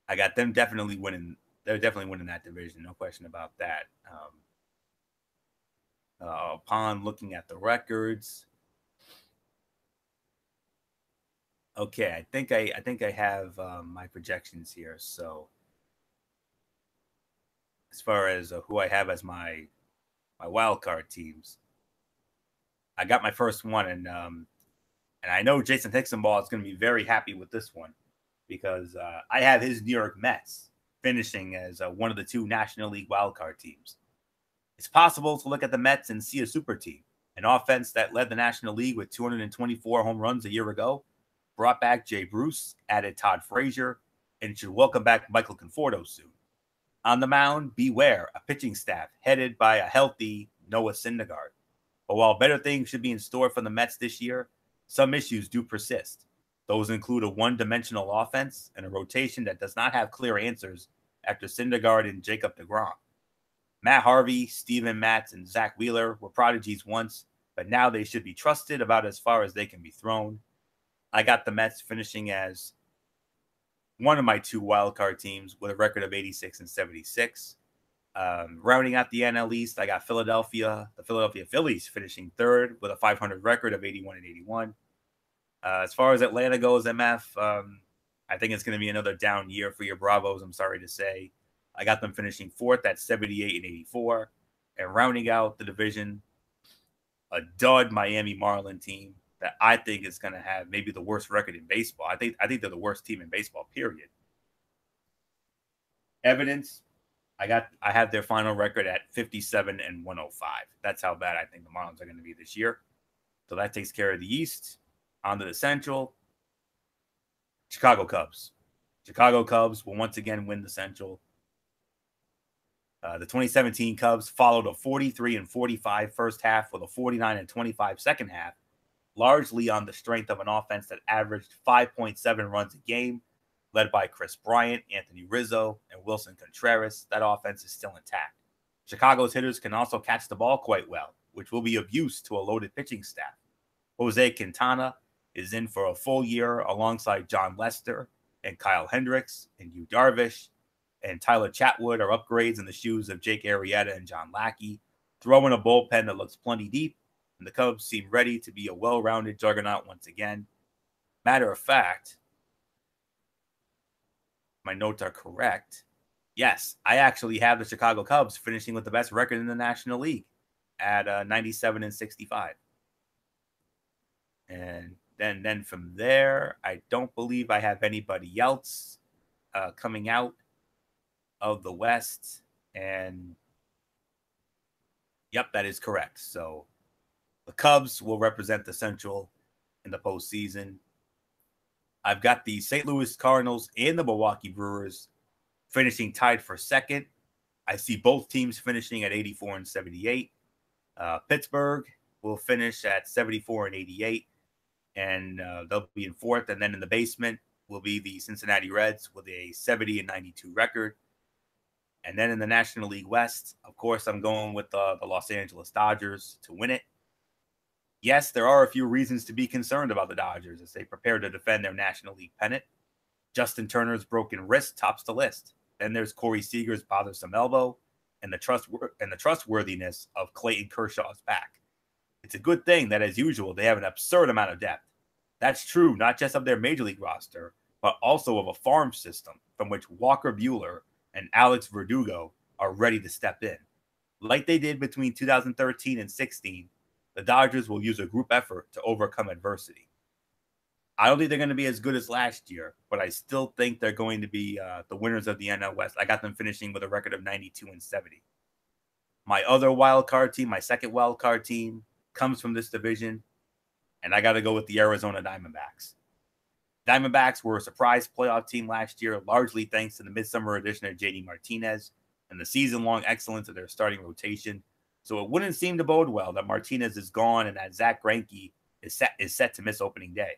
I got them definitely winning. They're definitely winning that division. No question about that. Upon looking at the records. Okay, I think I have my projections here. So as far as who I have as my wild card teams, I got my first one, and I know Jason Hixenball is going to be very happy with this one because I have his New York Mets finishing as one of the two National League wildcard teams. It's possible to look at the Mets and see a super team, an offense that led the National League with 224 home runs a year ago, brought back Jay Bruce, added Todd Frazier, and should welcome back Michael Conforto soon. On the mound, beware a pitching staff headed by a healthy Noah Syndergaard. But while better things should be in store for the Mets this year, some issues do persist. Those include a one-dimensional offense and a rotation that does not have clear answers after Syndergaard and Jacob deGrom. Matt Harvey, Steven Matz, and Zach Wheeler were prodigies once, but now they should be trusted about as far as they can be thrown. I got the Mets finishing as one of my two wildcard teams with a record of 86 and 76. Rounding out the NL East, I got the Philadelphia Phillies finishing third with a 500 record of 81 and 81. As far as Atlanta goes, MF, I think it's going to be another down year for your Bravos, I'm sorry to say. I got them finishing fourth at 78 and 84. And rounding out the division, a dud Miami Marlin team that I think is going to have maybe the worst record in baseball. I think they're the worst team in baseball, period. Evidence, I have their final record at 57 and 105. That's how bad I think the Marlins are going to be this year. So that takes care of the East. On to the Central. Chicago Cubs. Chicago Cubs will once again win the Central. The 2017 Cubs followed a 43 and 45 first half with a 49 and 25 second half, largely on the strength of an offense that averaged 5.7 runs a game, led by Chris Bryant, Anthony Rizzo, and Wilson Contreras. That offense is still intact. Chicago's hitters can also catch the ball quite well, which will be of use to a loaded pitching staff. Jose Quintana is in for a full year alongside John Lester and Kyle Hendricks and Yu Darvish, and Tyler Chatwood are upgrades in the shoes of Jake Arrieta and John Lackey, throwing a bullpen that looks plenty deep, and the Cubs seem ready to be a well-rounded juggernaut once again. Matter of fact, my notes are correct. Yes, I actually have the Chicago Cubs finishing with the best record in the National League at 97 and 65. And then from there, I don't believe I have anybody else coming out of the West. And yep, that is correct. So the Cubs will represent the Central in the postseason. I've got the St. Louis Cardinals and the Milwaukee Brewers finishing tied for second. I see both teams finishing at 84 and 78. Pittsburgh will finish at 74 and 88. And they'll be in fourth. And then in the basement will be the Cincinnati Reds with a 70 and 92 record. And then in the National League West, of course, I'm going with the Los Angeles Dodgers to win it. Yes, there are a few reasons to be concerned about the Dodgers as they prepare to defend their National League pennant. Justin Turner's broken wrist tops the list. Then there's Corey Seager's bothersome elbow, and the trustworthiness of Clayton Kershaw's back. It's a good thing that, as usual, they have an absurd amount of depth. That's true not just of their major league roster, but also of a farm system from which Walker Buehler and Alex Verdugo are ready to step in. Like they did between 2013 and 16, the Dodgers will use a group effort to overcome adversity. I don't think they're going to be as good as last year, but I still think they're going to be the winners of the NL West. I got them finishing with a record of 92 and 70. My other wild card team, my second wild card team, comes from this division, and I got to go with the Arizona Diamondbacks. Diamondbacks were a surprise playoff team last year, largely thanks to the midsummer addition of JD Martinez and the season-long excellence of their starting rotation. So it wouldn't seem to bode well that Martinez is gone and that Zach Greinke is set to miss opening day.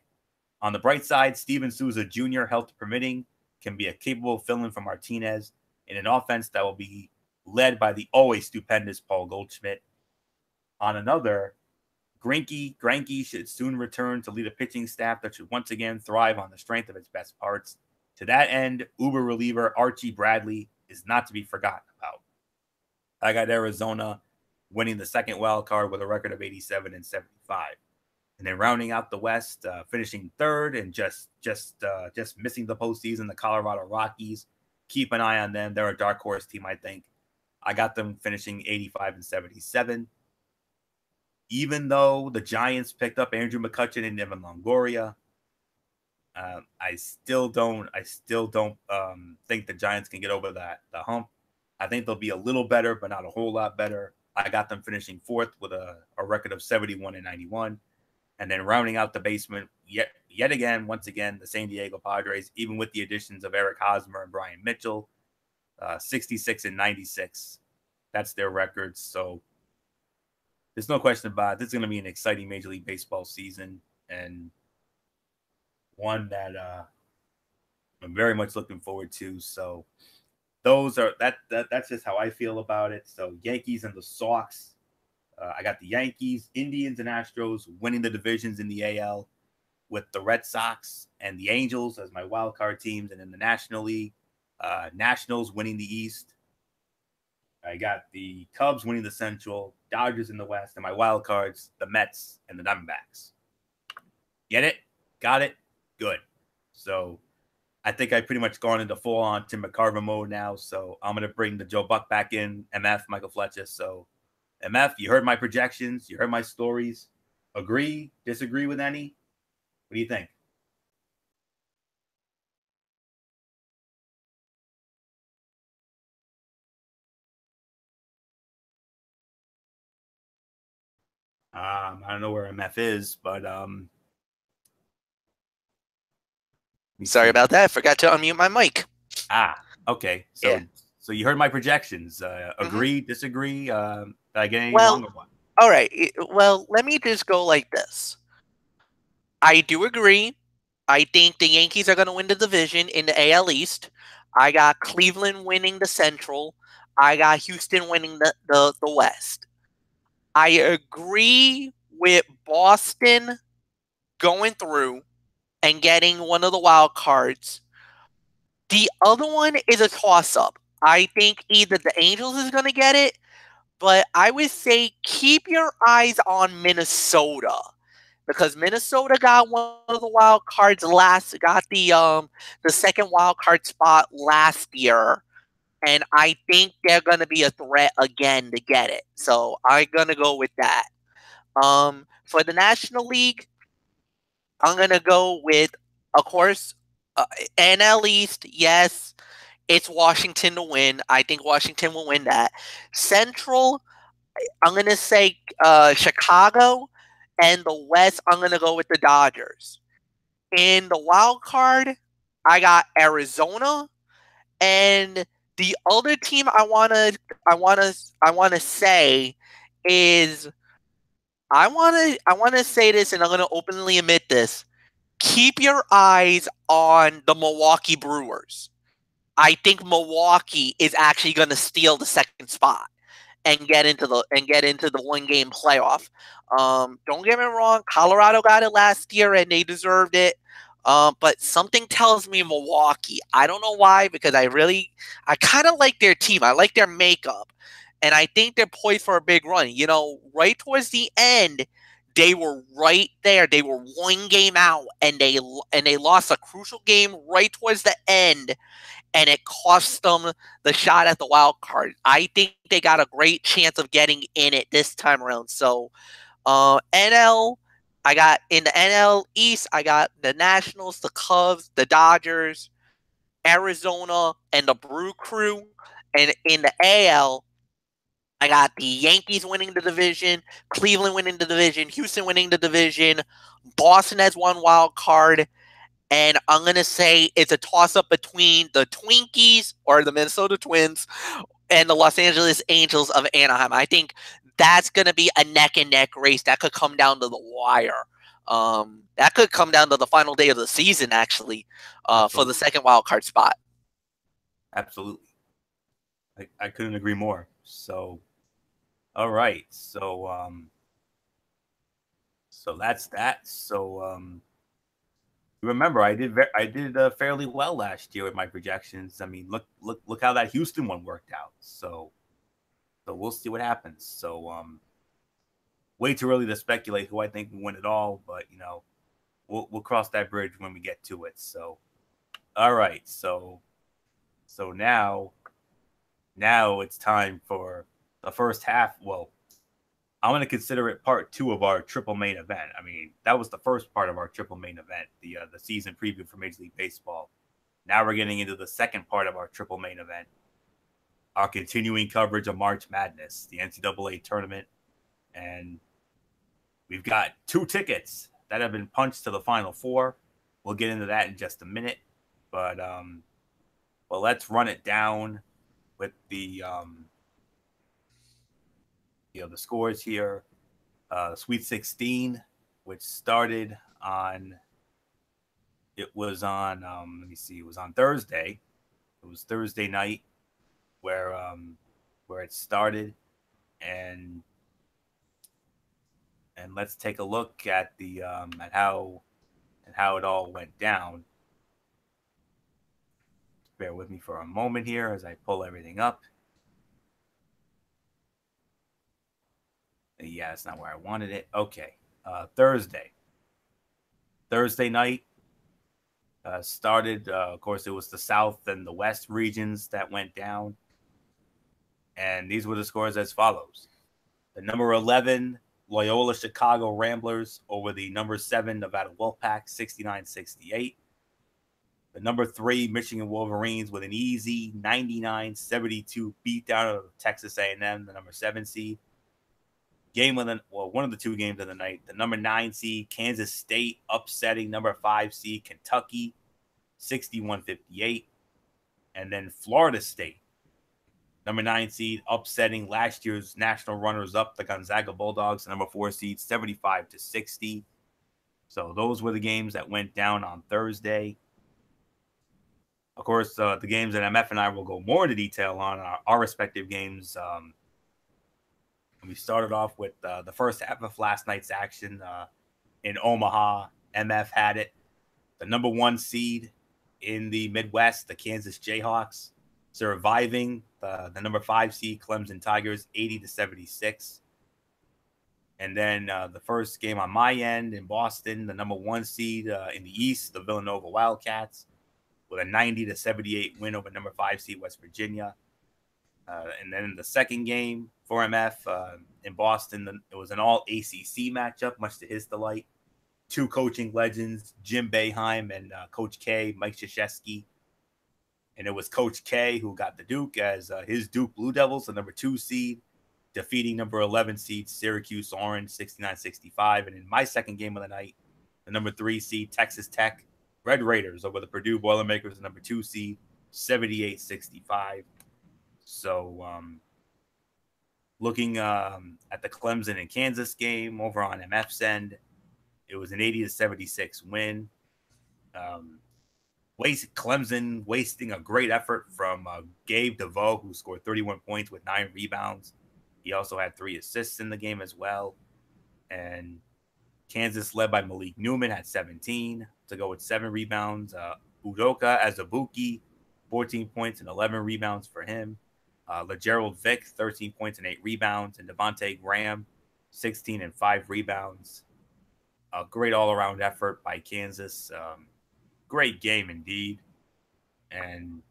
On the bright side, Steven Souza Jr., health permitting, can be a capable fill-in for Martinez in an offense that will be led by the always stupendous Paul Goldschmidt. On another, Greinke should soon return to lead a pitching staff that should once again thrive on the strength of its best parts. To that end, uber reliever Archie Bradley is not to be forgotten about. I got Arizona winning the second wild card with a record of 87 and 75. And then rounding out the West, finishing third and just missing the postseason, the Colorado Rockies. Keep an eye on them. They're a dark horse team, I think. I got them finishing 85 and 77. Even though the Giants picked up Andrew McCutchen and Evan Longoria, I still don't think the Giants can get over the hump. I think they'll be a little better, but not a whole lot better. I got them finishing fourth with a record of 71 and 91. And then rounding out the basement, yet again, once again, the San Diego Padres, even with the additions of Eric Hosmer and Brian Mitchell, 66 and 96. That's their records. So there's no question about it. This is going to be an exciting Major League Baseball season, and one that I'm very much looking forward to. So that's just how I feel about it. So Yankees and the Sox. I got the Yankees, Indians, and Astros winning the divisions in the AL, with the Red Sox and the Angels as my wild card teams. And in the National League, Nationals winning the East. I got the Cubs winning the Central, Dodgers in the West, and my wild cards, the Mets and the Diamondbacks. Get it? Got it? Good. So I think I pretty much gone into full on Tim McCarver mode now. So I'm gonna bring the Joe Buck back in, MF, Michael Fletcher. So MF, you heard my projections, you heard my stories. Agree, disagree with any? What do you think? I don't know where MF is, but Sorry about that. I forgot to unmute my mic. Okay. So Yeah. so you heard my projections. Mm-hmm. Agree, disagree? Did I get any Well, wrong or what? all right. Well, let me just go like this. I do agree. I think the Yankees are going to win the division in the AL East. I got Cleveland winning the Central. I got Houston winning the West. I agree with Boston going through and getting one of the wild cards. The other one is a toss up. I think either the Angels is going to get it, but I would say keep your eyes on Minnesota because Minnesota got one of the wild cards got the second wild card spot last year, and I think they're going to be a threat again to get it. So I'm going to go with that. For the National League, I'm going to go with, of course, NL East. Yes, it's Washington to win. I think Washington will win that. Central, I'm going to say Chicago. And the West, I'm going to go with the Dodgers. In the wild card, I got Arizona. And the other team I wanna say is I wanna say this, and I'm gonna openly admit this. Keep your eyes on the Milwaukee Brewers. I think Milwaukee is actually going to steal the second spot and get into the 1 game playoff. Don't get me wrong, Colorado got it last year and they deserved it. But something tells me Milwaukee. I don't know why, because I kind of like their team. I like their makeup, and I think they're poised for a big run. Right towards the end, they were right there. They were 1 game out, and they lost a crucial game right towards the end, and it cost them the shot at the wild card. I think they got a great chance of getting in it this time around. So, NL, I got in the NL East, I got the Nationals, the Cubs, the Dodgers, Arizona, and the Brew Crew. And in the AL, I got the Yankees winning the division, Cleveland winning the division, Houston winning the division, Boston has one wild card, and I'm going to say it's a toss up between the Twinkies or the Minnesota Twins and the Los Angeles Angels of Anaheim. I think that's going to be a neck and neck race that could come down to the wire. That could come down to the final day of the season, actually, for the second wild card spot. Absolutely. I couldn't agree more. So, all right. So that's that. So, remember, I did fairly well last year with my projections. I mean, look how that Houston one worked out. So we'll see what happens. So way too early to speculate who I think will win it all, but we'll cross that bridge when we get to it. So all right, so now it's time for the first half. Well, I'm going to consider it part 2 of our triple main event. I mean, that was the first part of our triple main event, the season preview for Major League Baseball. Now we're getting into the second part of our triple main event, our continuing coverage of March Madness, the NCAA tournament. And we've got 2 tickets that have been punched to the Final Four. We'll get into that in just a minute. But let's run it down with the the scores here. Sweet 16, which started on. It was on. Let me see. It was on Thursday. It was Thursday night where it started, and let's take a look at the at how it all went down. Bear with me for a moment here as I pull everything up. Yeah, that's not where I wanted it. Okay. Thursday night started. Of course, it was the South and the West regions that went down. And these were the scores as follows. The number 11 Loyola Chicago Ramblers over the number 7 Nevada Wolfpack, 69-68. The number 3 Michigan Wolverines with an easy 99-72 beatdown of Texas A&M, the number 7 seed. One of the two games of the night. The number 9 seed Kansas State upsetting number 5 seed Kentucky, 61-58. And then Florida State, number 9 seed, upsetting last year's national runners-up, the Gonzaga Bulldogs, number 4 seed, 75-60. So those were the games that went down on Thursday. Of course, the games that MF and I will go more into detail on are our respective games. We started off with the first half of last night's action in Omaha. MF had it. The number 1 seed in the Midwest, the Kansas Jayhawks, surviving the number 5 seed Clemson Tigers, 80-76. And then the first game on my end in Boston, the number 1 seed in the East, the Villanova Wildcats, with a 90-78 win over number 5 seed West Virginia. And then in the second game for MF in Boston, it was an all ACC matchup, much to his delight. 2 coaching legends, Jim Boeheim and Coach K, Mike Krzyzewski. And it was Coach K who got the Duke as his Duke Blue Devils, the number 2 seed, defeating number 11 seed Syracuse Orange, 69-65. And in my second game of the night, the number 3 seed Texas Tech Red Raiders over the Purdue Boilermakers, the number 2 seed, 78-65. So looking at the Clemson and Kansas game over on MF's end, it was an 80-76 win. Clemson wasting a great effort from Gabe DeVoe, who scored 31 points with 9 rebounds. He also had 3 assists in the game as well. And Kansas, led by Malik Newman, had 17 to go with 7 rebounds. Udoka Azubuike, 14 points and 11 rebounds for him. LeGerald Vick, 13 points and 8 rebounds. And Devontae Graham, 16 and 5 rebounds. A great all-around effort by Kansas. Great game indeed. And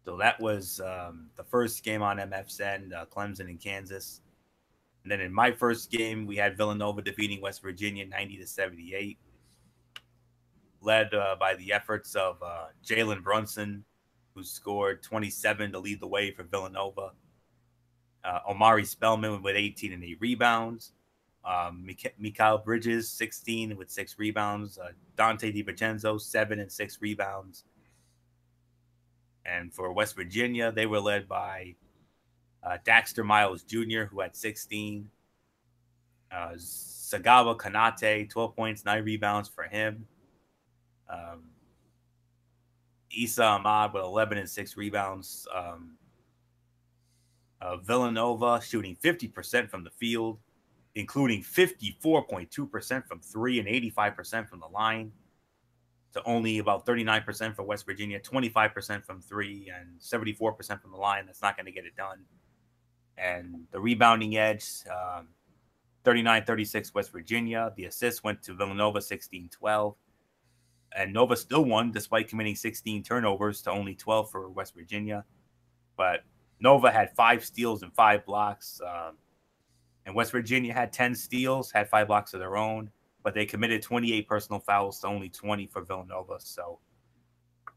so that was the first game on MF's end, Clemson and Kansas. And then in my first game, we had Villanova defeating West Virginia 90-78, led by the efforts of Jalen Brunson, who scored 27 to lead the way for Villanova. Omari Spellman with 18 and 8 rebounds. Mikal Bridges, 16 with 6 rebounds. Dante DiVincenzo, 7 and 6 rebounds. And for West Virginia, they were led by Daxter Miles Jr., who had 16. Sagawa Kanate, 12 points, 9 rebounds for him. Issa Ahmad with 11 and 6 rebounds. Villanova shooting 50% from the field, including 54.2% from 3 and 85% from the line, to only about 39% for West Virginia, 25% from 3 and 74% from the line. That's not going to get it done. And the rebounding edge, 39-36 West Virginia. The assists went to Villanova, 16-12. And Nova still won despite committing 16 turnovers to only 12 for West Virginia. But Nova had 5 steals and 5 blocks. And West Virginia had 10 steals, had 5 blocks of their own. But they committed 28 personal fouls to only 20 for Villanova. So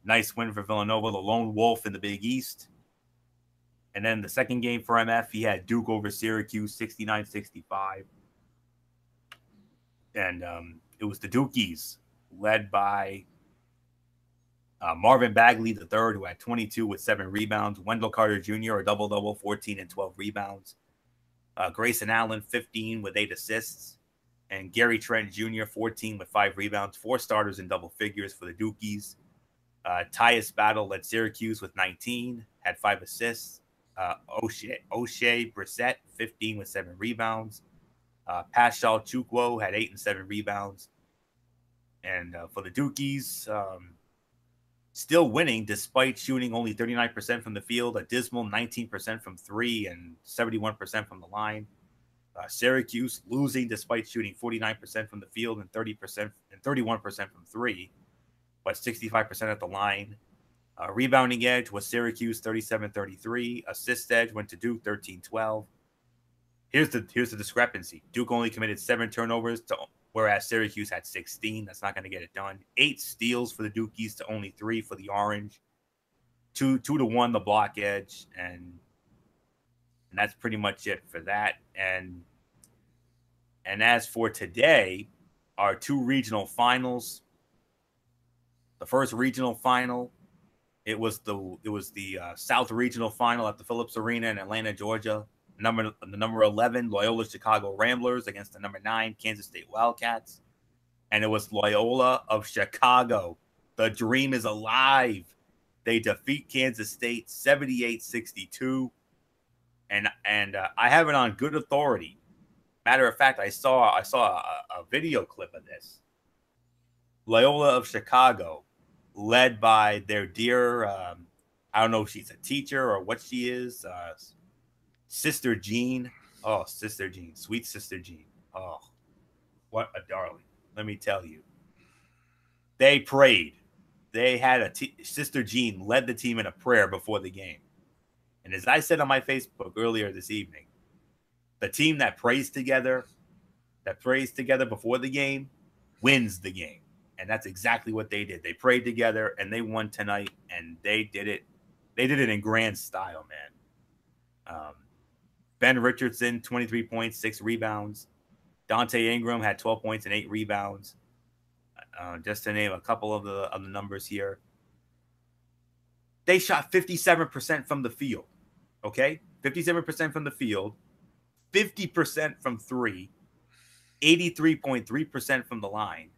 nice win for Villanova, the lone wolf in the Big East. And then the second game for MF, he had Duke over Syracuse, 69-65. And it was the Dukies, led by Marvin Bagley III, who had 22 with 7 rebounds. Wendell Carter Jr., a double-double, 14 and 12 rebounds. Grayson Allen, 15 with 8 assists. And Gary Trent Jr., 14 with 5 rebounds. 4 starters in double figures for the Dukies. Tyus Battle led Syracuse with 19, had 5 assists. O'Shea Brissett, 15 with 7 rebounds. Paschal Chukwu had 8 and 7 rebounds. And for the Dukies, still winning despite shooting only 39% from the field, a dismal 19% from three, and 71% from the line. Syracuse losing despite shooting 49% from the field and 30% and 31% from three, but 65% at the line. Rebounding edge was Syracuse 37-33. Assist edge went to Duke 13-12. Here's the discrepancy. Duke only committed 7 turnovers, whereas Syracuse had 16. That's not going to get it done. 8 steals for the Dukies to only 3 for the Orange. 2-1 the block edge, and that's pretty much it for that. And as for today, our 2 regional finals. The first regional final, it was the South Regional Final at the Phillips Arena in Atlanta, Georgia. The number 11 Loyola Chicago Ramblers against the number 9 Kansas State Wildcats, and it was Loyola of Chicago. The dream is alive. They defeat Kansas State 78-62, and I have it on good authority. Matter of fact, I saw a video clip of this. Loyola of Chicago, led by their dear, I don't know if she's a teacher or what she is, Sister Jean. Oh, Sister Jean, sweet Sister Jean. Oh, what a darling. Let me tell you. They prayed. They had Sister Jean led the team in a prayer before the game. And as I said on my Facebook earlier this evening, the team that prays together before the game, wins the game. And that's exactly what they did. They prayed together and they won tonight, and they did it. They did it in grand style, man. Ben Richardson, 23 points, 6 rebounds. Dante Ingram had 12 points and 8 rebounds. Just to name a couple of the numbers here. They shot 57% from the field. Okay? 57% from the field, 50% from 3, 83.3% from the line.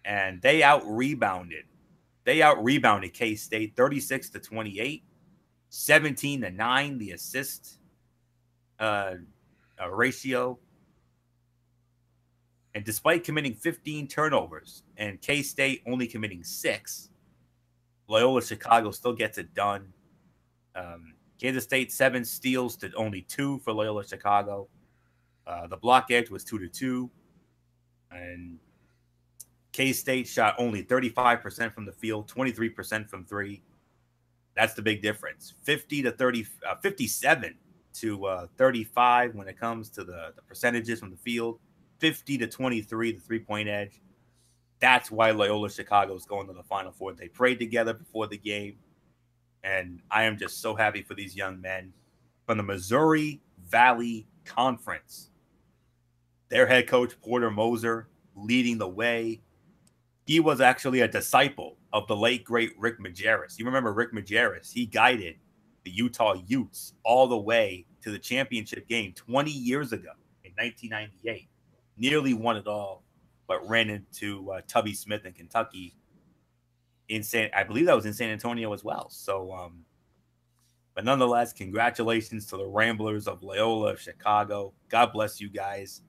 And they out-rebounded. K-State 36-28, 17-9, the assist ratio. And despite committing 15 turnovers and K-State only committing 6, Loyola Chicago still gets it done. Kansas State 7 steals to only 2 for Loyola Chicago. The block edge was 2-2. And K-State shot only 35% from the field, 23% from 3. That's the big difference. 57 to 35 when it comes to the percentages from the field. 50-23, the three-point edge. That's why Loyola Chicago is going to the Final Four. They prayed together before the game, and I am just so happy for these young men from the Missouri Valley Conference. Their head coach, Porter Moser, leading the way. He was actually a disciple of the late, great Rick Majerus. You remember Rick Majerus? He guided the Utah Utes all the way to the championship game 20 years ago in 1998. Nearly won it all, but ran into Tubby Smith in Kentucky. I believe that was in San Antonio as well. So, but nonetheless, congratulations to the Ramblers of Loyola of Chicago. God bless you guys.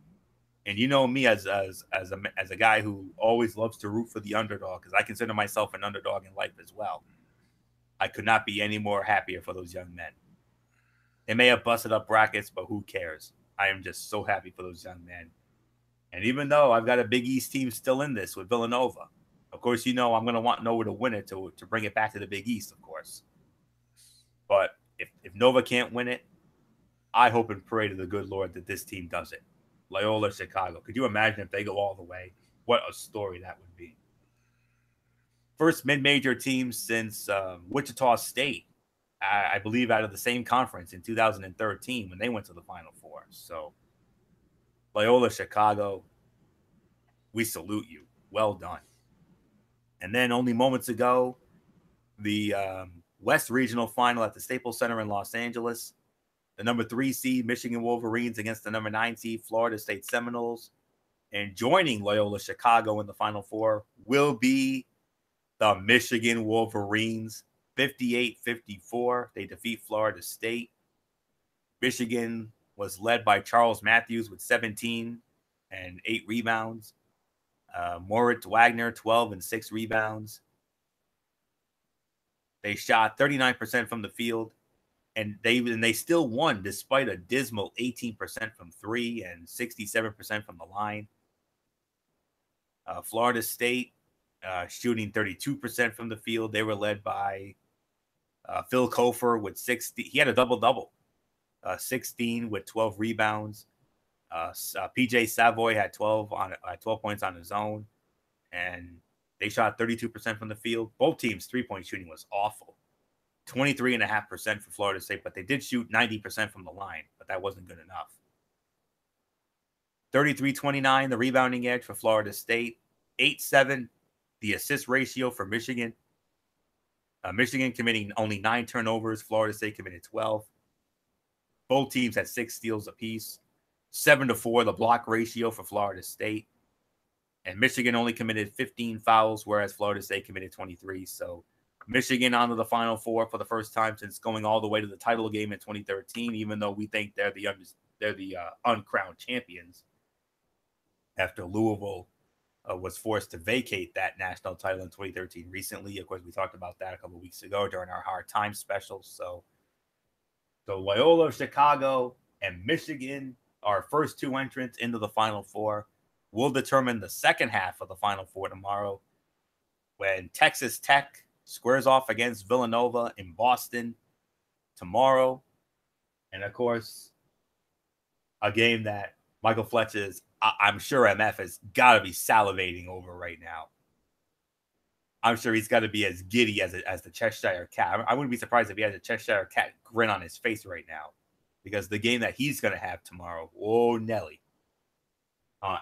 And you know me as a guy who always loves to root for the underdog, because I consider myself an underdog in life as well. I could not be any more happier for those young men. They may have busted up brackets, but who cares? I am just so happy for those young men. And even though I've got a Big East team still in this with Villanova, of course, you know I'm going to want Nova to win it to bring it back to the Big East, of course. But if Nova can't win it, I hope and pray to the good Lord that this team does it. Loyola Chicago. Could you imagine if they go all the way? What a story that would be. First mid-major team since Wichita State, I believe, out of the same conference in 2013 when they went to the Final Four. So, Loyola Chicago, we salute you. Well done. And then only moments ago, the West Regional Final at the Staples Center in Los Angeles. The number 3 seed Michigan Wolverines against the number 9 seed Florida State Seminoles. And joining Loyola Chicago in the Final Four will be the Michigan Wolverines, 58-54. They defeat Florida State. Michigan was led by Charles Matthews with 17 and 8 rebounds. Moritz Wagner, 12 and 6 rebounds. They shot 39% from the field, and they still won despite a dismal 18% from three and 67% from the line. Florida State shooting 32% from the field. They were led by Phil Kofer with 60. He had a double-double, 16 with 12 rebounds. PJ Savoy had 12 points on his own, and they shot 32% from the field. Both teams' three-point shooting was awful. 23.5% for Florida State, but they did shoot 90% from the line, but that wasn't good enough. 33-29, the rebounding edge for Florida State. 8-7, the assist ratio for Michigan. Michigan committing only 9 turnovers. Florida State committed 12. Both teams had 6 steals apiece. 7-4, the block ratio for Florida State. And Michigan only committed 15 fouls, whereas Florida State committed 23. So Michigan onto the Final Four for the first time since going all the way to the title game in 2013, even though we think they're the uncrowned champions after Louisville was forced to vacate that national title in 2013 recently. Of course, we talked about that a couple of weeks ago during our Hard Time special. So Loyola, Chicago, and Michigan, our first 2 entrants into the Final Four, will determine the second half of the Final Four tomorrow when Texas Tech squares off against Villanova in Boston tomorrow. And, of course, a game that Michael Fletcher's, I'm sure MF has got to be salivating over right now. I'm sure he's got to be as giddy as the Cheshire Cat. I wouldn't be surprised if he has a Cheshire Cat grin on his face right now, because the game that he's going to have tomorrow, oh, Nelly,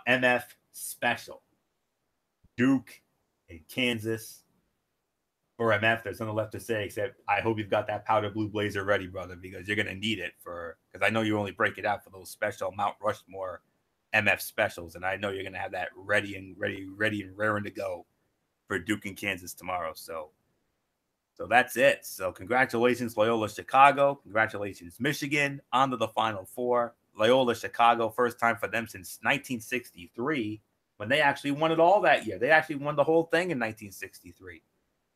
MF special. Duke and Kansas. For MF, there's nothing left to say except I hope you've got that powder blue blazer ready, brother, because you're going to need it because I know you only break it out for those special Mount Rushmore MF specials, and I know you're going to have that ready and raring to go for Duke and Kansas tomorrow. So that's it. So congratulations, Loyola Chicago. Congratulations, Michigan, on to the Final Four. Loyola Chicago, first time for them since 1963, when they actually won it all that year. They actually won the whole thing in 1963,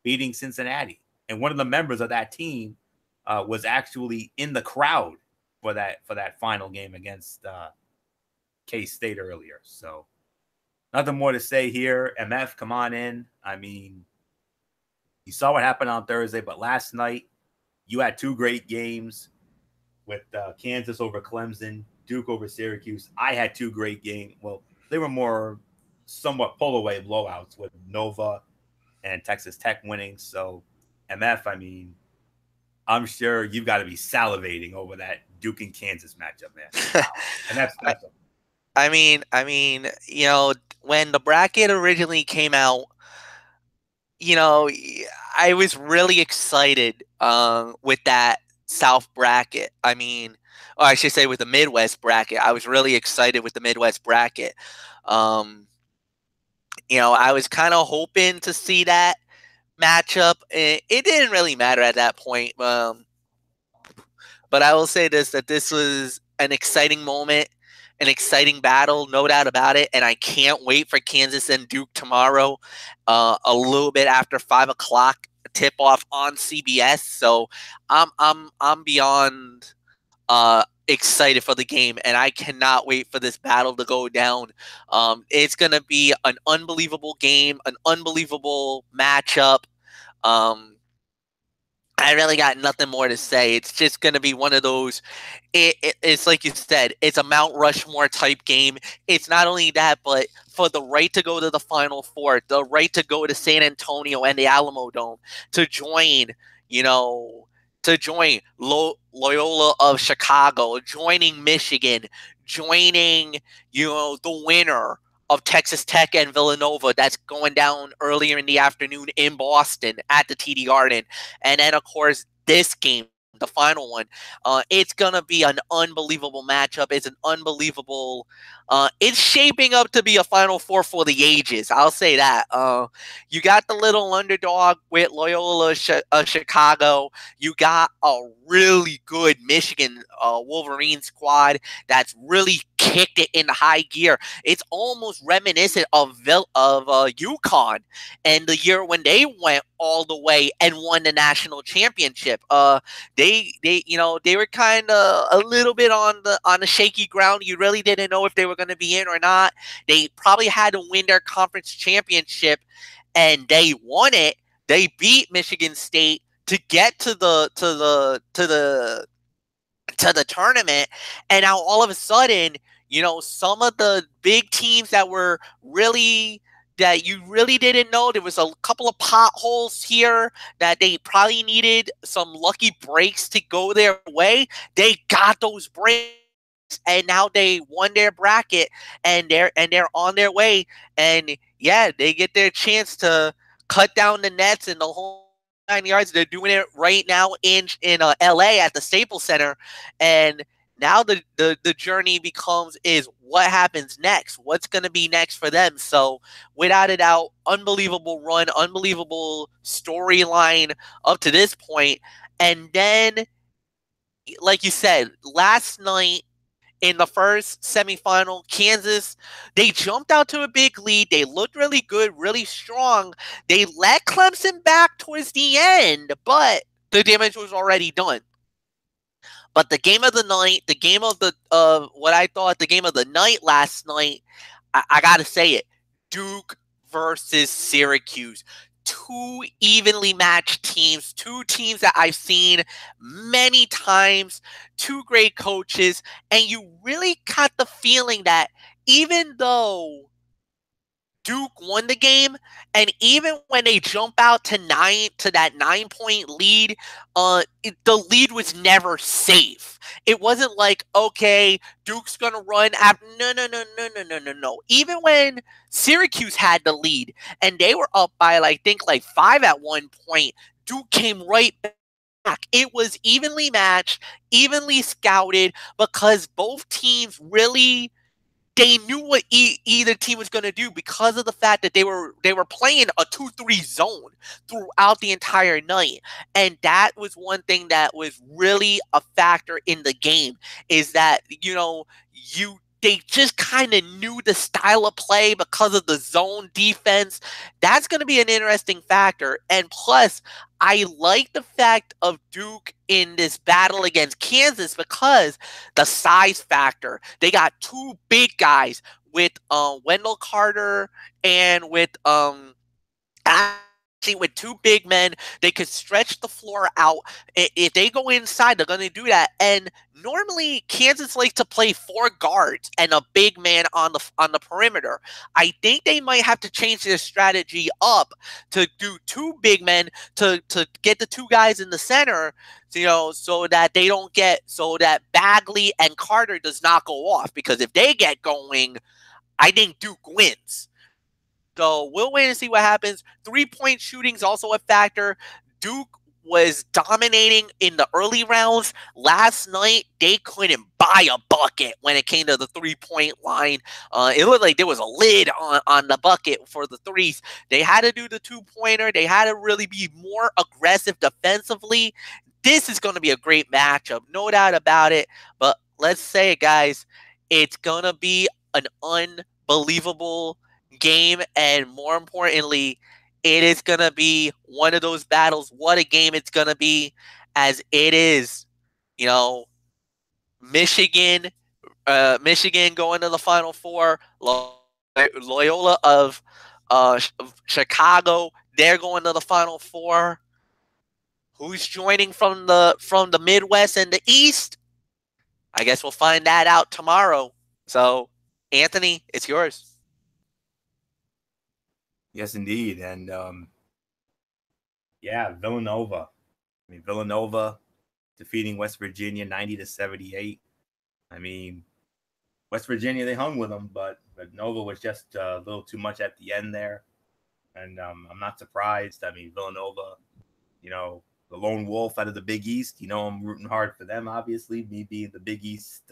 beating Cincinnati. And one of the members of that team was actually in the crowd for that final game against K-State earlier. So nothing more to say here. MF, come on in. I mean, you saw what happened on Thursday, but last night you had 2 great games with Kansas over Clemson, Duke over Syracuse. I had 2 great games. Well, they were more somewhat pull-away blowouts with Nova and Texas Tech winning. So, MF, I mean, I'm sure you've got to be salivating over that Duke and Kansas matchup, man. Wow. And that's special. I mean, you know, when the bracket originally came out, you know, I was really excited with that South bracket. I mean, or I should say with the Midwest bracket. I was really excited with the Midwest bracket. You know, I was kind of hoping to see that matchup. It didn't really matter at that point. But I will say that this was an exciting moment, an exciting battle, no doubt about it. And I can't wait for Kansas and Duke tomorrow, a little bit after 5 o'clock tip off on CBS. So I'm beyond excited for the game, and I cannot wait for this battle to go down. It's gonna be an unbelievable game, an unbelievable matchup. I really got nothing more to say. It's just going to be one of those, it's like you said, it's a Mount Rushmore type game. It's not only that, but for the right to go to the Final Four, the right to go to San Antonio and the Alamo Dome, to join, you know, Loyola of Chicago, joining Michigan, joining, you know, the winner of Texas Tech and Villanova that's going down earlier in the afternoon in Boston at the TD Garden. And then, of course, this game, the final one, it's going to be an unbelievable matchup. It's an unbelievable it's shaping up to be a Final Four for the ages. I'll say that. You got the little underdog with Loyola Chicago. You got a really good Michigan Wolverine squad that's really kicked it into high gear. It's almost reminiscent of UConn and the year when they went all the way and won the national championship. They were kind of a little bit on the shaky ground. You really didn't know if they were going to be in or not. They probably had to win their conference championship, and they won it. They beat Michigan State to get to the tournament, and now all of a sudden, some of the big teams that you really didn't know, there was a couple of potholes here that they probably needed some lucky breaks to go their way. They got those breaks, and now they won their bracket, and they're on their way. And yeah, they get their chance to cut down the nets and the whole 9 yards. They're doing it right now in LA at the Staples Center, and now the journey is what happens next. What's going to be next for them? So without a doubt, unbelievable run, unbelievable storyline up to this point. And then, like you said, last night in the first semifinal, Kansas, they jumped out to a big lead. They looked really good, really strong. They let Clemson back towards the end, but the damage was already done. But the game of the night, the game of the night last night, I got to say it, Duke versus Syracuse. Two evenly matched teams, two teams that I've seen many times, two great coaches, and you really got the feeling that even though Duke won the game, and even when they jump out to that 9-point lead, the lead was never safe. It wasn't like, okay, Duke's gonna run after. No. Even when Syracuse had the lead and they were up by I think 5 at one point, Duke came right back. It was evenly matched, evenly scouted, because both teams really. They knew what either team was going to do because of the fact that they were playing a 2-3 zone throughout the entire night. And that was one thing that was really a factor in the game, is that, they just kind of knew the style of play because of the zone defense. That's going to be an interesting factor. And plus, I like the fact of Duke in this battle against Kansas because the size factor. They got two big guys with Wendell Carter and with two big men. They could stretch the floor out. If they go inside, they're going to do that. And normally Kansas likes to play 4 guards and a big man on the perimeter. I think they might have to change their strategy up to do 2 big men to get the 2 guys in the center, so that Bagley and Carter does not go off, because if they get going, I think Duke wins. So we'll wait and see what happens. 3-point shooting is also a factor. Duke was dominating in the early rounds. Last night, they couldn't buy a bucket when it came to the 3-point line. It looked like there was a lid on the bucket for the threes. They had to do the 2-pointer. They had to really be more aggressive defensively. This is going to be a great matchup, no doubt about it. But let's say it, guys, it's going to be an unbelievable game, and more importantly, it is going to be one of those battles. What a game it's going to be, as it is, Michigan going to the Final Four, Loyola of Chicago, they're going to the Final Four. Who's joining from the Midwest and the East? I guess we'll find that out tomorrow. So, Anthony, it's yours. Yes, indeed. And Villanova. Villanova defeating West Virginia 90-78. West Virginia, they hung with them, but Nova was just a little too much at the end there. And I'm not surprised. Villanova, the lone wolf out of the Big East, I'm rooting hard for them, obviously, me being the Big East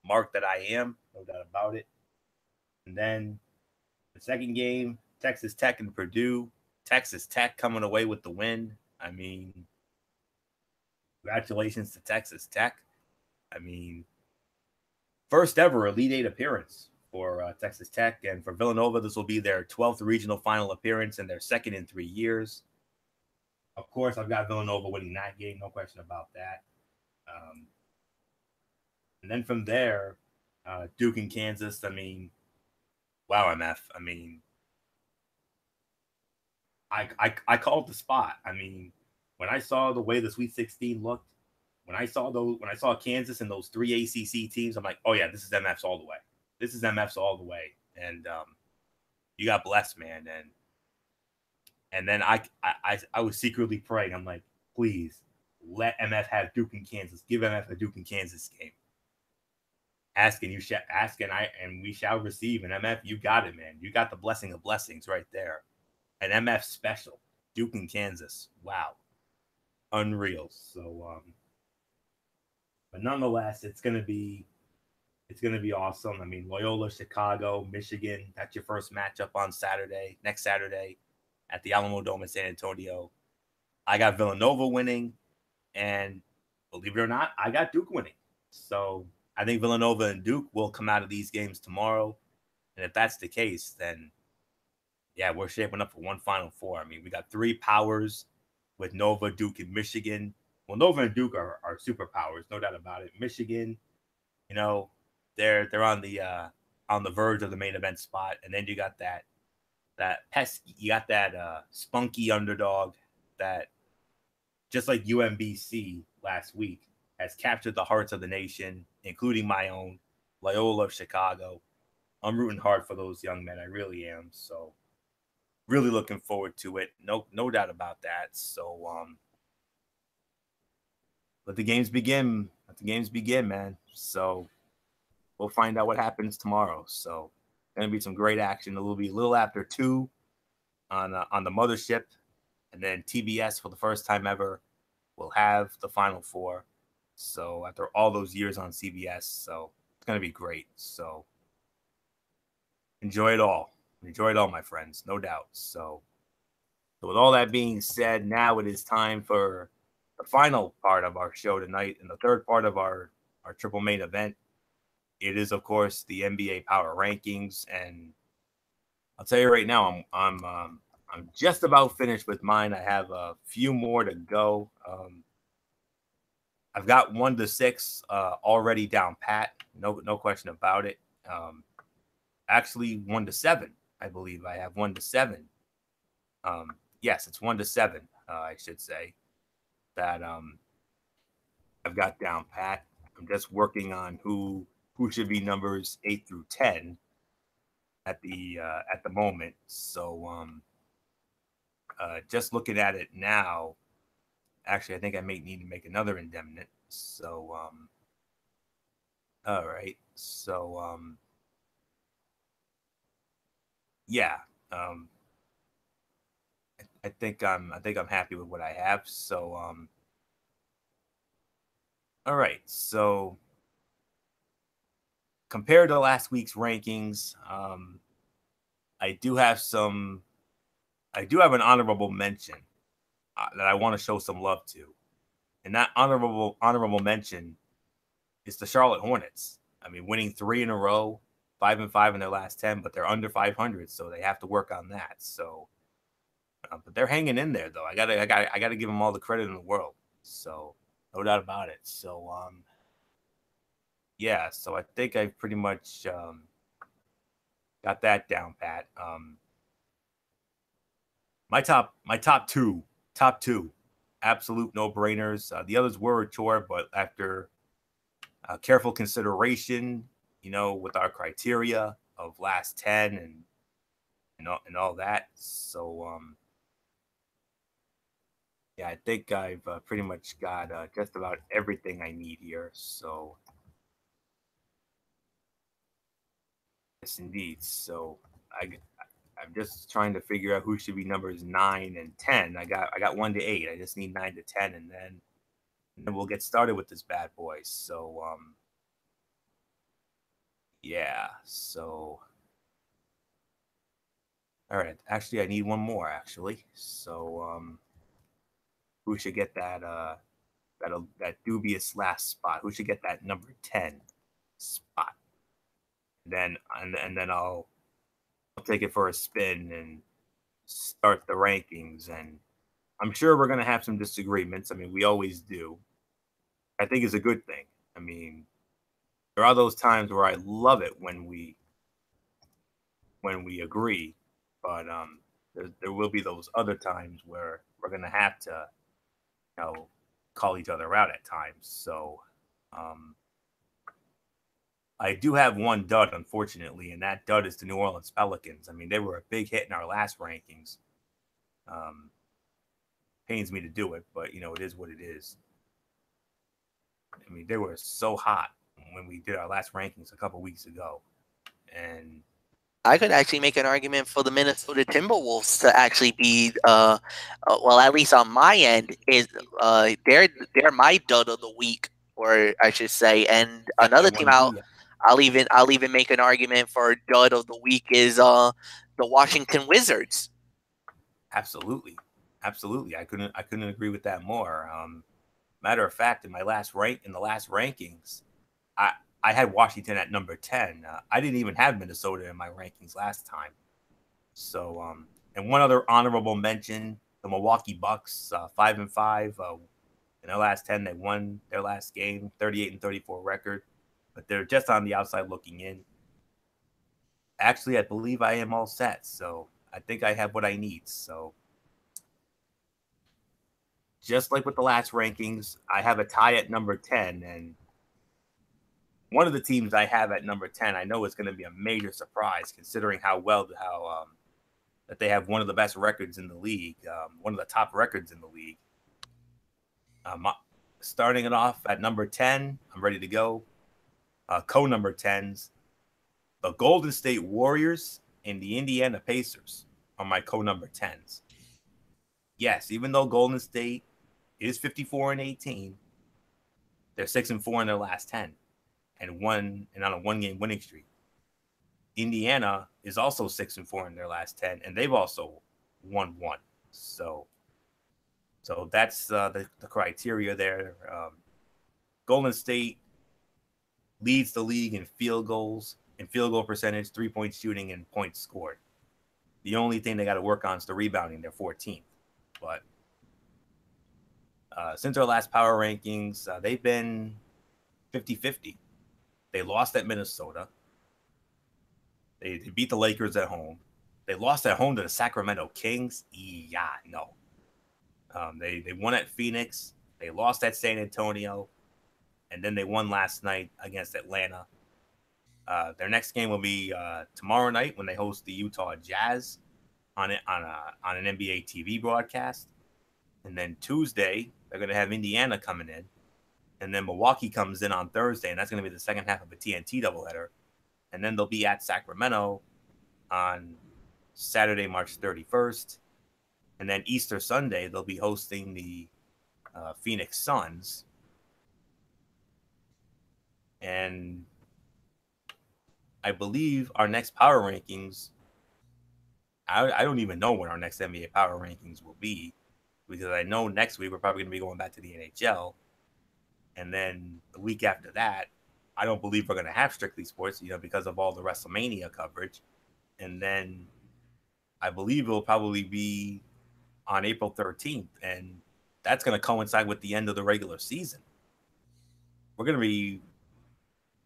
mark that I am, no doubt about it. And then the second game, Texas Tech and Purdue. Texas Tech coming away with the win. Congratulations to Texas Tech. first ever Elite Eight appearance for Texas Tech. And for Villanova, this will be their 12th regional final appearance and their second in 3 years. Of course, I've got Villanova winning that game, no question about that. And then from there, Duke and Kansas. I mean, wow, MF. I mean, I called the spot. I mean, when I saw the way the Sweet 16 looked, when I saw Kansas and those 3 ACC teams, I'm like, oh yeah, this is MF's all the way. This is MF's all the way. And you got blessed, man. And then I was secretly praying. I'm like, please let MF have Duke and Kansas. Give MF a Duke and Kansas game. Ask and we shall receive. And MF, you got it, man. You got the blessing of blessings right there. An MF special, Duke and Kansas. Wow, unreal. So, but nonetheless, it's gonna be awesome. I mean, Loyola, Chicago, Michigan. That's your first matchup on next Saturday, at the Alamo Dome in San Antonio. I got Villanova winning, and believe it or not, I got Duke winning. So I think Villanova and Duke will come out of these games tomorrow. And if that's the case, then yeah, we're shaping up for one Final Four. I mean, we got 3 powers with Nova, Duke, and Michigan. Well, Nova and Duke are superpowers, no doubt about it. Michigan, you know, they're on the verge of the main event spot, and then you got that spunky underdog that, just like UMBC last week, has captured the hearts of the nation, including my own, Loyola of Chicago. I'm rooting hard for those young men. I really am. So really looking forward to it. No doubt about that. So let the games begin. Let the games begin, man. So we'll find out what happens tomorrow. So gonna be some great action. It will be a little after 2 on the mothership, and then TBS for the first time ever will have the Final Four. So after all those years on CBS, so it's gonna be great. So enjoy it all. Enjoy it all, my friends, no doubt. So with all that being said, now it is time for the final part of our show tonight, and the third part of our triple main event. It is, of course, the NBA Power Rankings, and I'll tell you right now, I'm just about finished with mine. I have a few more to go. I've got 1 to 6 already down pat, no question about it. Actually, 1 to 7, I believe. I have 1 to 7. Yes, it's 1 to 7. I should say that I've got down pat. I'm just working on who should be numbers 8 through 10 at the moment. So just looking at it now, actually, I think I may need to make another indemnit. So all right. So yeah. I think I'm happy with what I have. So all right. So compared to last week's rankings, I do have an honorable mention that I want to show some love to. And that honorable mention is the Charlotte Hornets. I mean, winning 3 in a row, 5-5 in their last 10, but they're under 500, so they have to work on that. So but they're hanging in there, though. I gotta give them all the credit in the world. So no doubt about it. So yeah. So I think I pretty much got that down pat. My top two, absolute no brainers. The others were a chore, but after careful consideration, with our criteria of last 10 and all that. So yeah, I think I've pretty much got just about everything I need here. So yes, indeed. So I'm just trying to figure out who should be numbers 9 and 10. I got 1 to 8. I just need 9 to 10, and then we'll get started with this bad boy. So yeah. So all right. Actually, I need one more. Actually, so who should get that dubious last spot? Who should get that number 10? spot. And then I'll take it for a spin and start the rankings. And I'm sure we're gonna have some disagreements. I mean, we always do. I think it's a good thing. I mean, there are those times where I love it when we agree, but there will be those other times where we're gonna have to, call each other out at times. So I do have one dud, unfortunately, and that dud is the New Orleans Pelicans. I mean, they were a big hit in our last rankings. Pains me to do it, but it is what it is. I mean, they were so hot when we did our last rankings a couple weeks ago, and I could actually make an argument for the Minnesota Timberwolves to actually be, well, at least on my end, is they're my dud of the week, or I should say. And another team I'll even make an argument for dud of the week is the Washington Wizards. Absolutely. I couldn't agree with that more. Matter of fact, in the last rankings, I had Washington at number 10. I didn't even have Minnesota in my rankings last time. So, and one other honorable mention: the Milwaukee Bucks, 5-5. In their last 10, they won their last game, 38-34 record, but they're just on the outside looking in. Actually, I believe I am all set, so I think I have what I need. So, just like with the last rankings, I have a tie at number 10, and one of the teams I have at number 10, I know is going to be a major surprise considering how that they have one of the best records in the league, one of the top records in the league. Starting it off at number 10, I'm ready to go. Co-number 10s, the Golden State Warriors and the Indiana Pacers are my co-number 10s. Yes, even though Golden State is 54-18, they're 6-4 in their last 10. And on a one-game winning streak. Indiana is also 6-4 in their last 10, and they've also won one. So that's the criteria there. Golden State leads the league in field goals, in field goal percentage, 3-point shooting, and points scored. The only thing they got to work on is the rebounding. They're 14th. But since our last power rankings, they've been 50-50. They lost at Minnesota. They beat the Lakers at home. They lost at home to the Sacramento Kings. Yeah, no. They won at Phoenix. They lost at San Antonio. And then they won last night against Atlanta. Their next game will be tomorrow night when they host the Utah Jazz on an NBA TV broadcast. And then Tuesday, they're going to have Indiana coming in. And then Milwaukee comes in on Thursday, and that's going to be the second half of a TNT doubleheader. And then they'll be at Sacramento on Saturday, March 31st. And then Easter Sunday, they'll be hosting the Phoenix Suns. And I believe our next power rankings, I don't even know when our next NBA power rankings will be, because I know next week we're probably going to be going back to the NHL. And then the week after that, I don't believe we're going to have Strictly Sports, because of all the WrestleMania coverage. And then I believe it'll probably be on April 13th. And that's going to coincide with the end of the regular season. We're going to be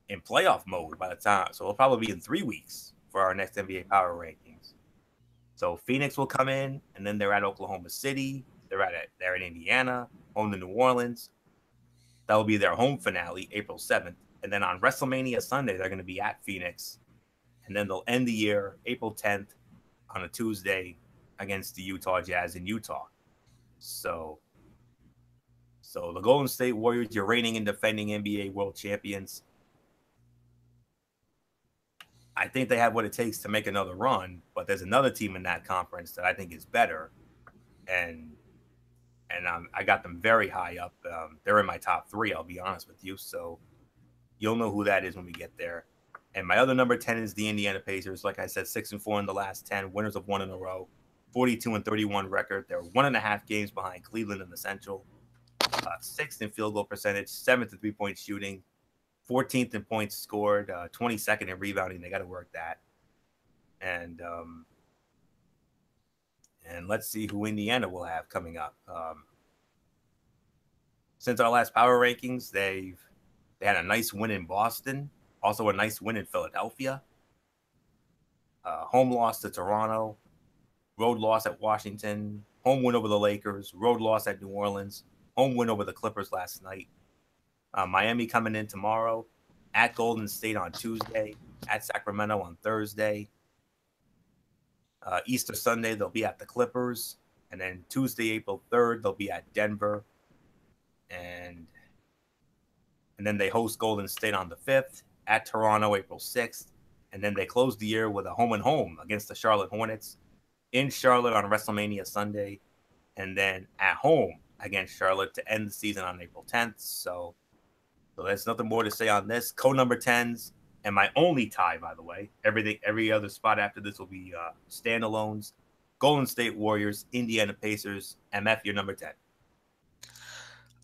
in playoff mode by the time. So it'll probably be in 3 weeks for our next NBA power rankings. So Phoenix will come in, and then they're at Oklahoma City. They're in Indiana, home to New Orleans. That will be their home finale, April 7th. And then on WrestleMania Sunday, they're going to be at Phoenix. And then they'll end the year April 10th on a Tuesday against the Utah Jazz in Utah. So the Golden State Warriors, your reigning and defending NBA world champions, I think they have what it takes to make another run. But there's another team in that conference that I think is better. And I got them very high up. They're in my top 3, I'll be honest with you. So you'll know who that is when we get there. And my other number 10 is the Indiana Pacers. Like I said, 6-4 in the last 10, winners of 1 in a row, 42-31 record. They're 1.5 games behind Cleveland in the Central. 6th in field goal percentage, 7th in 3-point shooting, 14th in points scored, 22nd in rebounding. They got to work that. And let's see who Indiana will have coming up. Since our last power rankings, they had a nice win in Boston, also a nice win in Philadelphia. Home loss to Toronto, road loss at Washington, home win over the Lakers, road loss at New Orleans, home win over the Clippers last night. Miami coming in tomorrow, at Golden State on Tuesday, at Sacramento on Thursday. Easter Sunday, they'll be at the Clippers. And then Tuesday, April 3rd, they'll be at Denver. And then they host Golden State on the 5th, at Toronto, April 6th. And then they close the year with a home-and-home against the Charlotte Hornets in Charlotte on WrestleMania Sunday. And then at home against Charlotte to end the season on April 10th. So there's nothing more to say on this. Co-number 10s. And my only tie, by the way, every other spot after this will be standalones. Golden State Warriors, Indiana Pacers, MF, your number 10.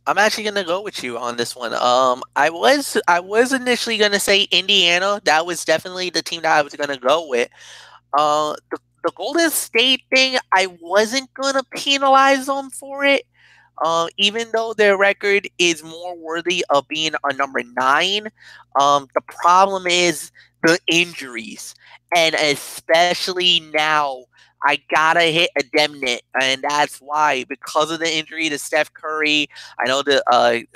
I'm actually gonna go with you on this one. I was initially gonna say Indiana. That was definitely the team that I was gonna go with. The Golden State thing, I wasn't gonna penalize them for it. Even though their record is more worthy of being a number 9, the problem is the injuries, and especially now, I gotta hit a Demnit, and that's why, because of the injury to Steph Curry. I know that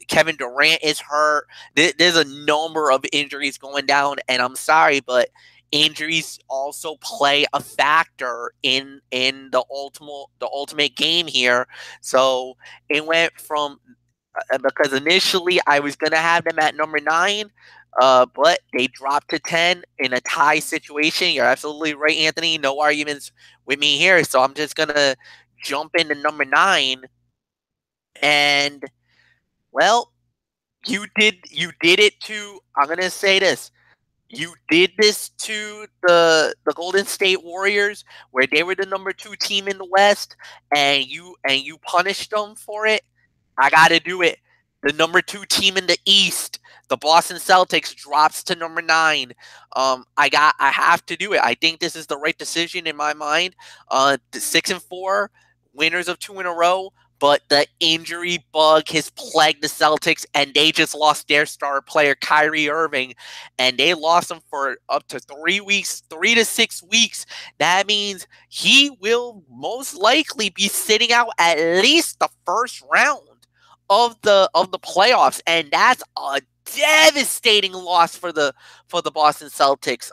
Kevin Durant is hurt. There's a number of injuries going down, and I'm sorry, but injuries also play a factor in the ultimate game here. So it went from because initially I was gonna have them at number 9, but they dropped to 10 in a tie situation. You're absolutely right, Anthony. No arguments with me here. So I'm just gonna jump into number 9, and well, you did it to. I'm gonna say this. You did this to the Golden State Warriors, where they were the number 2 team in the West, and you punished them for it. I got to do it. The number 2 team in the East, the Boston Celtics, drops to number 9. I have to do it. I think this is the right decision in my mind. The 6-4, winners of 2 in a row. But the injury bug has plagued the Celtics, and they just lost their star player, Kyrie Irving, and they lost him for up to 3 weeks, 3 to 6 weeks. That means he will most likely be sitting out at least the first round of the playoffs, and that's a devastating loss for the Boston Celtics.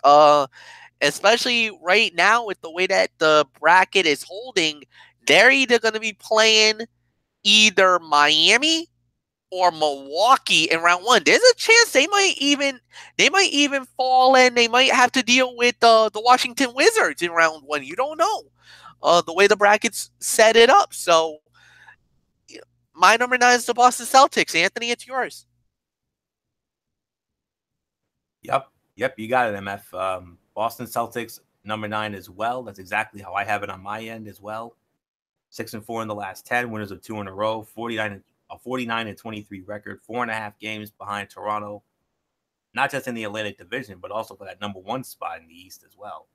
Especially right now with the way that the bracket is holding, they're either going to be playing either Miami or Milwaukee in round 1. There's a chance they might even fall, and they might have to deal with the Washington Wizards in round 1. You don't know the way the brackets set it up. So my number 9 is the Boston Celtics. Anthony, it's yours. Yep, you got it, MF. Boston Celtics number 9 as well. That's exactly how I have it on my end as well. 6-4 in the last 10, winners of 2 in a row, 49-23 record, 4.5 games behind Toronto, not just in the Atlantic Division, but also for that number 1 spot in the East as well.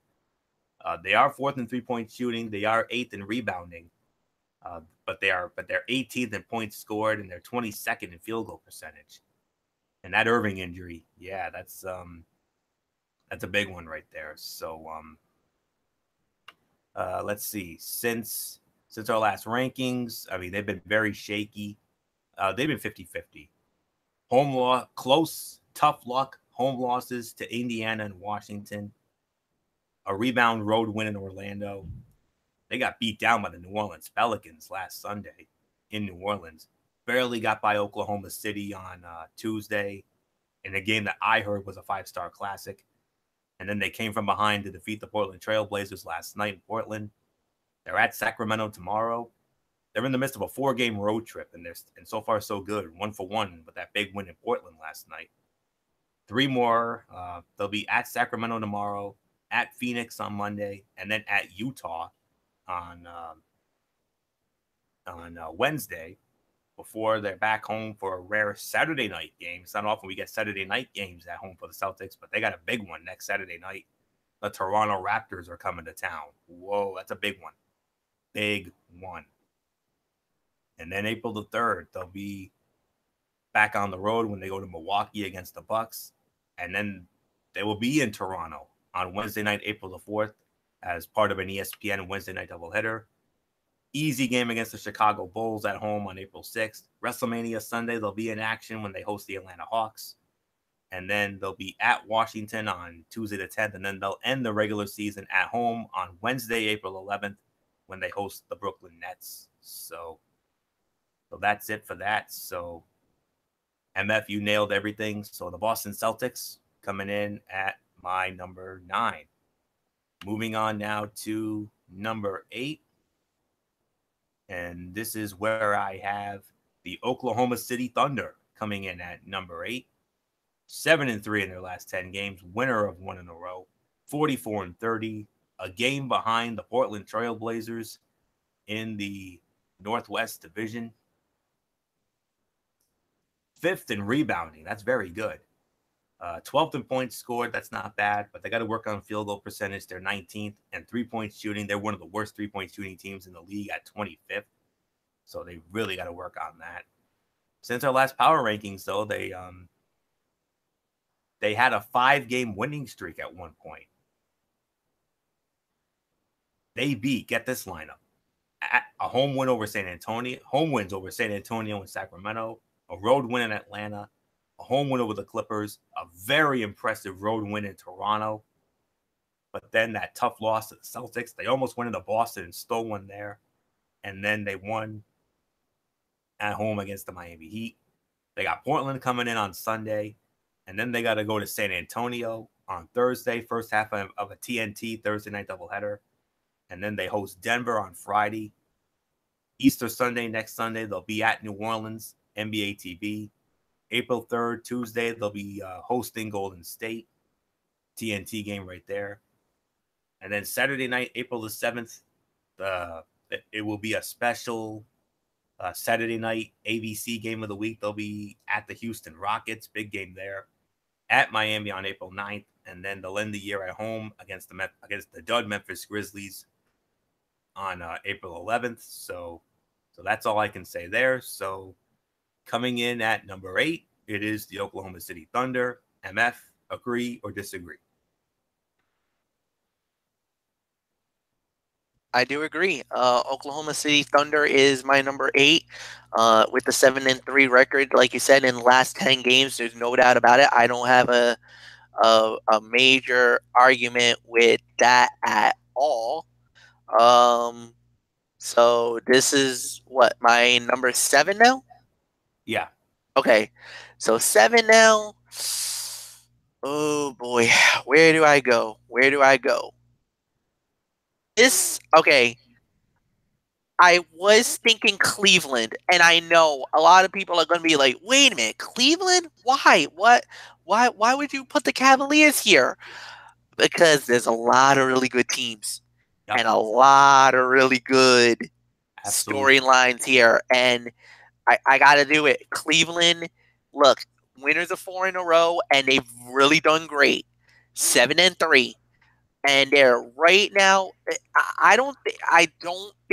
They are 4th in 3-point shooting. They are 8th in rebounding, but they're 18th in points scored, and they're 22nd in field goal percentage. And that Irving injury, yeah, that's a big one right there. So let's see. Since our last rankings, I mean, they've been very shaky. They've been 50-50. Close, tough luck, home losses to Indiana and Washington. A rebound road win in Orlando. They got beat down by the New Orleans Pelicans last Sunday in New Orleans. Barely got by Oklahoma City on Tuesday in a game that I heard was a 5-star classic. And then they came from behind to defeat the Portland Trailblazers last night in Portland. They're at Sacramento tomorrow. They're in the midst of a 4-game road trip, and so far so good, 1-for-1 with that big win in Portland last night. 3 more. They'll be at Sacramento tomorrow, at Phoenix on Monday, and then at Utah on Wednesday. before they're back home for a rare Saturday night game. It's not often we get Saturday night games at home for the Celtics, but they got a big one next Saturday night. The Toronto Raptors are coming to town. Whoa, that's a big one. Big one. And then April the 3rd, they'll be back on the road when they go to Milwaukee against the Bucks. And then they will be in Toronto on Wednesday night, April the 4th, as part of an ESPN Wednesday night doubleheader. Easy game against the Chicago Bulls at home on April 6th. WrestleMania Sunday, they'll be in action when they host the Atlanta Hawks. And then they'll be at Washington on Tuesday the 10th. And then they'll end the regular season at home on Wednesday, April 11th, when they host the Brooklyn Nets. So that's it for that. So, MF, you nailed everything. So the Boston Celtics coming in at my number 9. Moving on now to number 8. And this is where I have the Oklahoma City Thunder coming in at number 8. 7-3 in their last 10 games, winner of 1 in a row, 44-30, a game behind the Portland Trail Blazers in the Northwest Division. 5th in rebounding. That's very good. 12th in points scored. That's not bad, but they got to work on field goal percentage. They're 19th, and 3-point shooting. They're one of the worst 3-point shooting teams in the league at 25th. So they really got to work on that. Since our last power rankings, though, they had a 5-game winning streak at one point. They beat, get this lineup, a home win over San Antonio, home wins over San Antonio and Sacramento, a road win in Atlanta, a home win over the Clippers, a very impressive road win in Toronto. But then that tough loss to the Celtics, they almost went into Boston and stole one there. And then they won at home against the Miami Heat. They got Portland coming in on Sunday. And then they got to go to San Antonio on Thursday, first half of a TNT Thursday night doubleheader. And then they host Denver on Friday. Easter Sunday, next Sunday, they'll be at New Orleans, NBA TV. April 3rd, Tuesday, they'll be hosting Golden State. TNT game right there. And then Saturday night, April the 7th, it will be a special Saturday night ABC game of the week. They'll be at the Houston Rockets, big game there. At Miami on April 9th, and then they'll end the year at home against the dud Memphis Grizzlies on April 11th. So that's all I can say there. So coming in at number 8, it is the Oklahoma City Thunder. MF, agree or disagree? I do agree. Oklahoma City Thunder is my number 8 with the 7-3 record. Like you said, in the last 10 games, there's no doubt about it. I don't have a major argument with that at all. So this is what, my number 7 now? Yeah. Okay. So 7 now. Oh boy. Where do I go? Okay. I was thinking Cleveland, and I know a lot of people are going to be like, wait a minute, Cleveland? Why? Why would you put the Cavaliers here? Because there's a lot of really good teams and a lot of really good storylines here. And I got to do it. Cleveland, look, winners of 4 in a row, and they've really done great. 7-3. And they're right now. I don't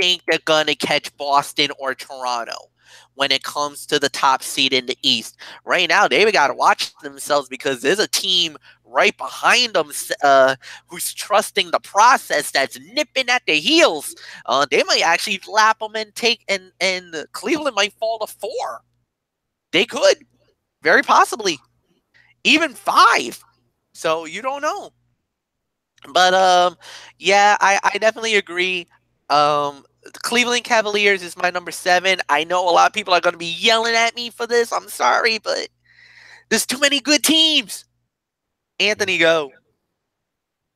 think they're gonna catch Boston or Toronto when it comes to the top seed in the East. Right now, they've got to watch themselves because there's a team right behind them who's trusting the process, that's nipping at their heels. They might actually lap them and and Cleveland might fall to 4. They could, very possibly, even 5. So you don't know. But yeah, I definitely agree. The Cleveland Cavaliers is my number 7. I know a lot of people are going to be yelling at me for this. I'm sorry, but there's too many good teams. Anthony, go.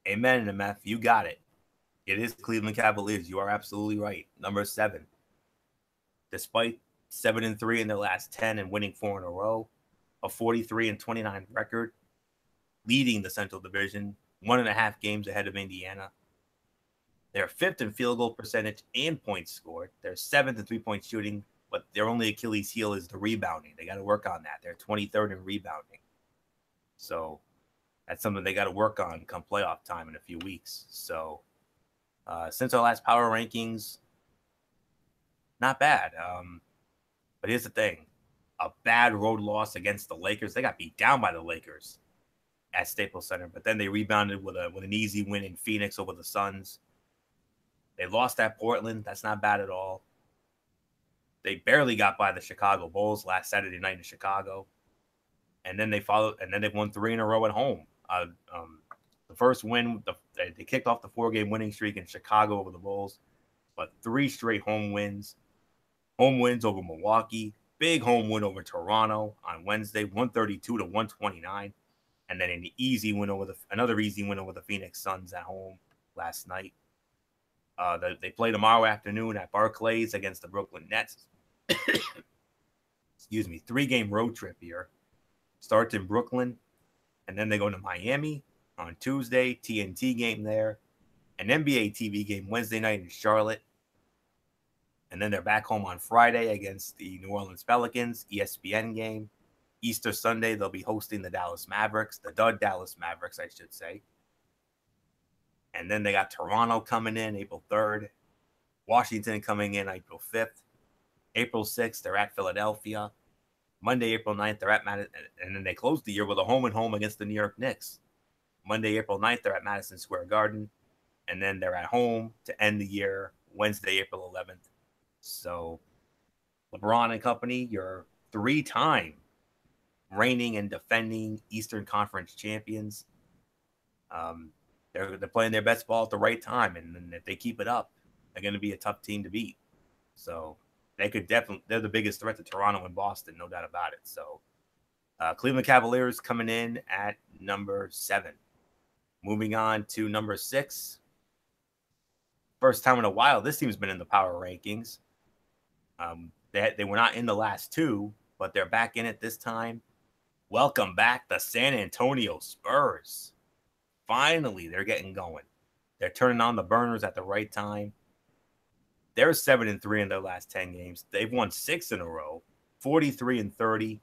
Amen, MF. You got it. It is Cleveland Cavaliers. You are absolutely right. Number 7. Despite 7-3 in their last 10 and winning 4 in a row, a 43-29 record, leading the Central Division, 1.5 games ahead of Indiana. They're 5th in field goal percentage and points scored. They're 7th in 3-point shooting. but their only Achilles heel is the rebounding. They got to work on that. They're 23rd in rebounding. So that's something they got to work on come playoff time in a few weeks. So since our last power rankings, not bad. But here's the thing. A bad road loss against the Lakers. They got beat down by the Lakers at Staples Center, but then they rebounded with an easy win in Phoenix over the Suns. They lost at Portland. That's not bad at all. They barely got by the Chicago Bulls last Saturday night in Chicago. And then they won 3 in a row at home. The first win, they kicked off the 4-game winning streak in Chicago over the Bulls, but 3 straight home wins. Home wins over Milwaukee, big home win over Toronto on Wednesday, 132 to 129, and then another easy win over the Phoenix Suns at home last night. They play tomorrow afternoon at Barclays against the Brooklyn Nets. Excuse me, 3-game road trip here. Starts in Brooklyn, and then they go to Miami on Tuesday, TNT game there, an NBA TV game Wednesday night in Charlotte, and then they're back home on Friday against the New Orleans Pelicans, ESPN game. Easter Sunday, they'll be hosting the Dallas Mavericks, the Dallas Mavericks, I should say. And then they got Toronto coming in April 3rd, Washington coming in April 5th, April 6th, they're at Philadelphia. Monday, April 9th, they're at Madison, and then they close the year with a home-and-home against the New York Knicks. Monday, April 9th, they're at Madison Square Garden, and then they're at home to end the year Wednesday, April 11th. So LeBron and company, your 3-time reigning and defending Eastern Conference champions. They're playing their best ball at the right time, and if they keep it up, they're going to be a tough team to beat. So they're the biggest threat to Toronto and Boston, no doubt about it. So Cleveland Cavaliers coming in at number 7. Moving on to number 6. First time in a while, this team's been in the power rankings. They were not in the last 2, but they're back in it this time. Welcome back, the San Antonio Spurs. Finally, they're getting going. They're turning on the burners at the right time. They're 7-3 in their last 10 games. They've won 6 in a row, 43-30.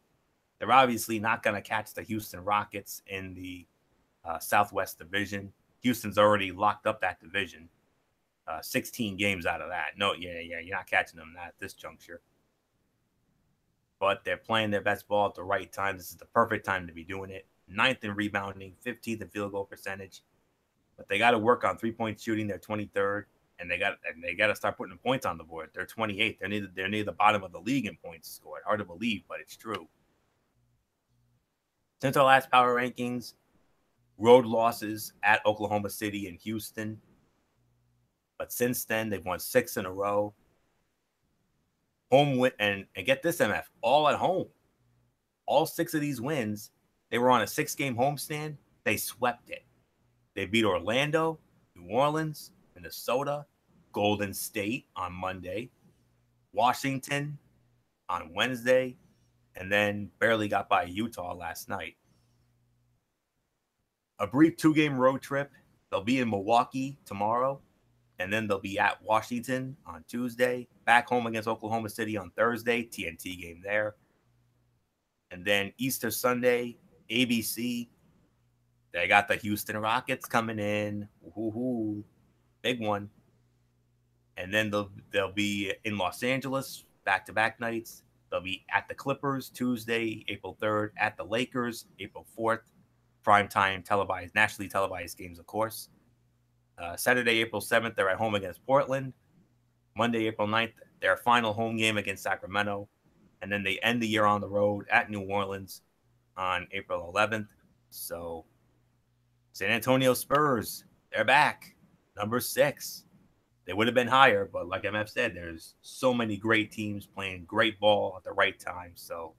They're obviously not going to catch the Houston Rockets in the Southwest Division. Houston's already locked up that division. 16 games out of that. No, you're not catching them at this juncture. But they're playing their best ball at the right time. This is the perfect time to be doing it. 9th in rebounding, 15th in field goal percentage. But they got to work on 3-point shooting. They're 23rd. And they got to start putting points on the board. They're 28th. They're near the bottom of the league in points scored. Hard to believe, but it's true. Since our last power rankings, road losses at Oklahoma City and Houston. But since then, they've won 6 in a row. Home win, and get this, MF, all at home. All 6 of these wins, they were on a 6-game homestand. They swept it. They beat Orlando, New Orleans, Minnesota, Golden State on Monday, Washington on Wednesday, and then barely got by Utah last night. A brief 2-game road trip. They'll be in Milwaukee tomorrow, and then they'll be at Washington on Tuesday, back home against Oklahoma City on Thursday, TNT game there. And then Easter Sunday, ABC, they got the Houston Rockets coming in. Woo-hoo-hoo. Big one. And then they'll be in Los Angeles, back-to-back nights. They'll be at the Clippers Tuesday, April 3rd, at the Lakers, April 4th. Primetime televised, nationally televised games, of course. Saturday, April 7th, they're at home against Portland. Monday, April 9th, their final home game against Sacramento. And then they end the year on the road at New Orleans on April 11th. So San Antonio Spurs, they're back. Number 6. They would have been higher, but like MF said, there's so many great teams playing great ball at the right time. So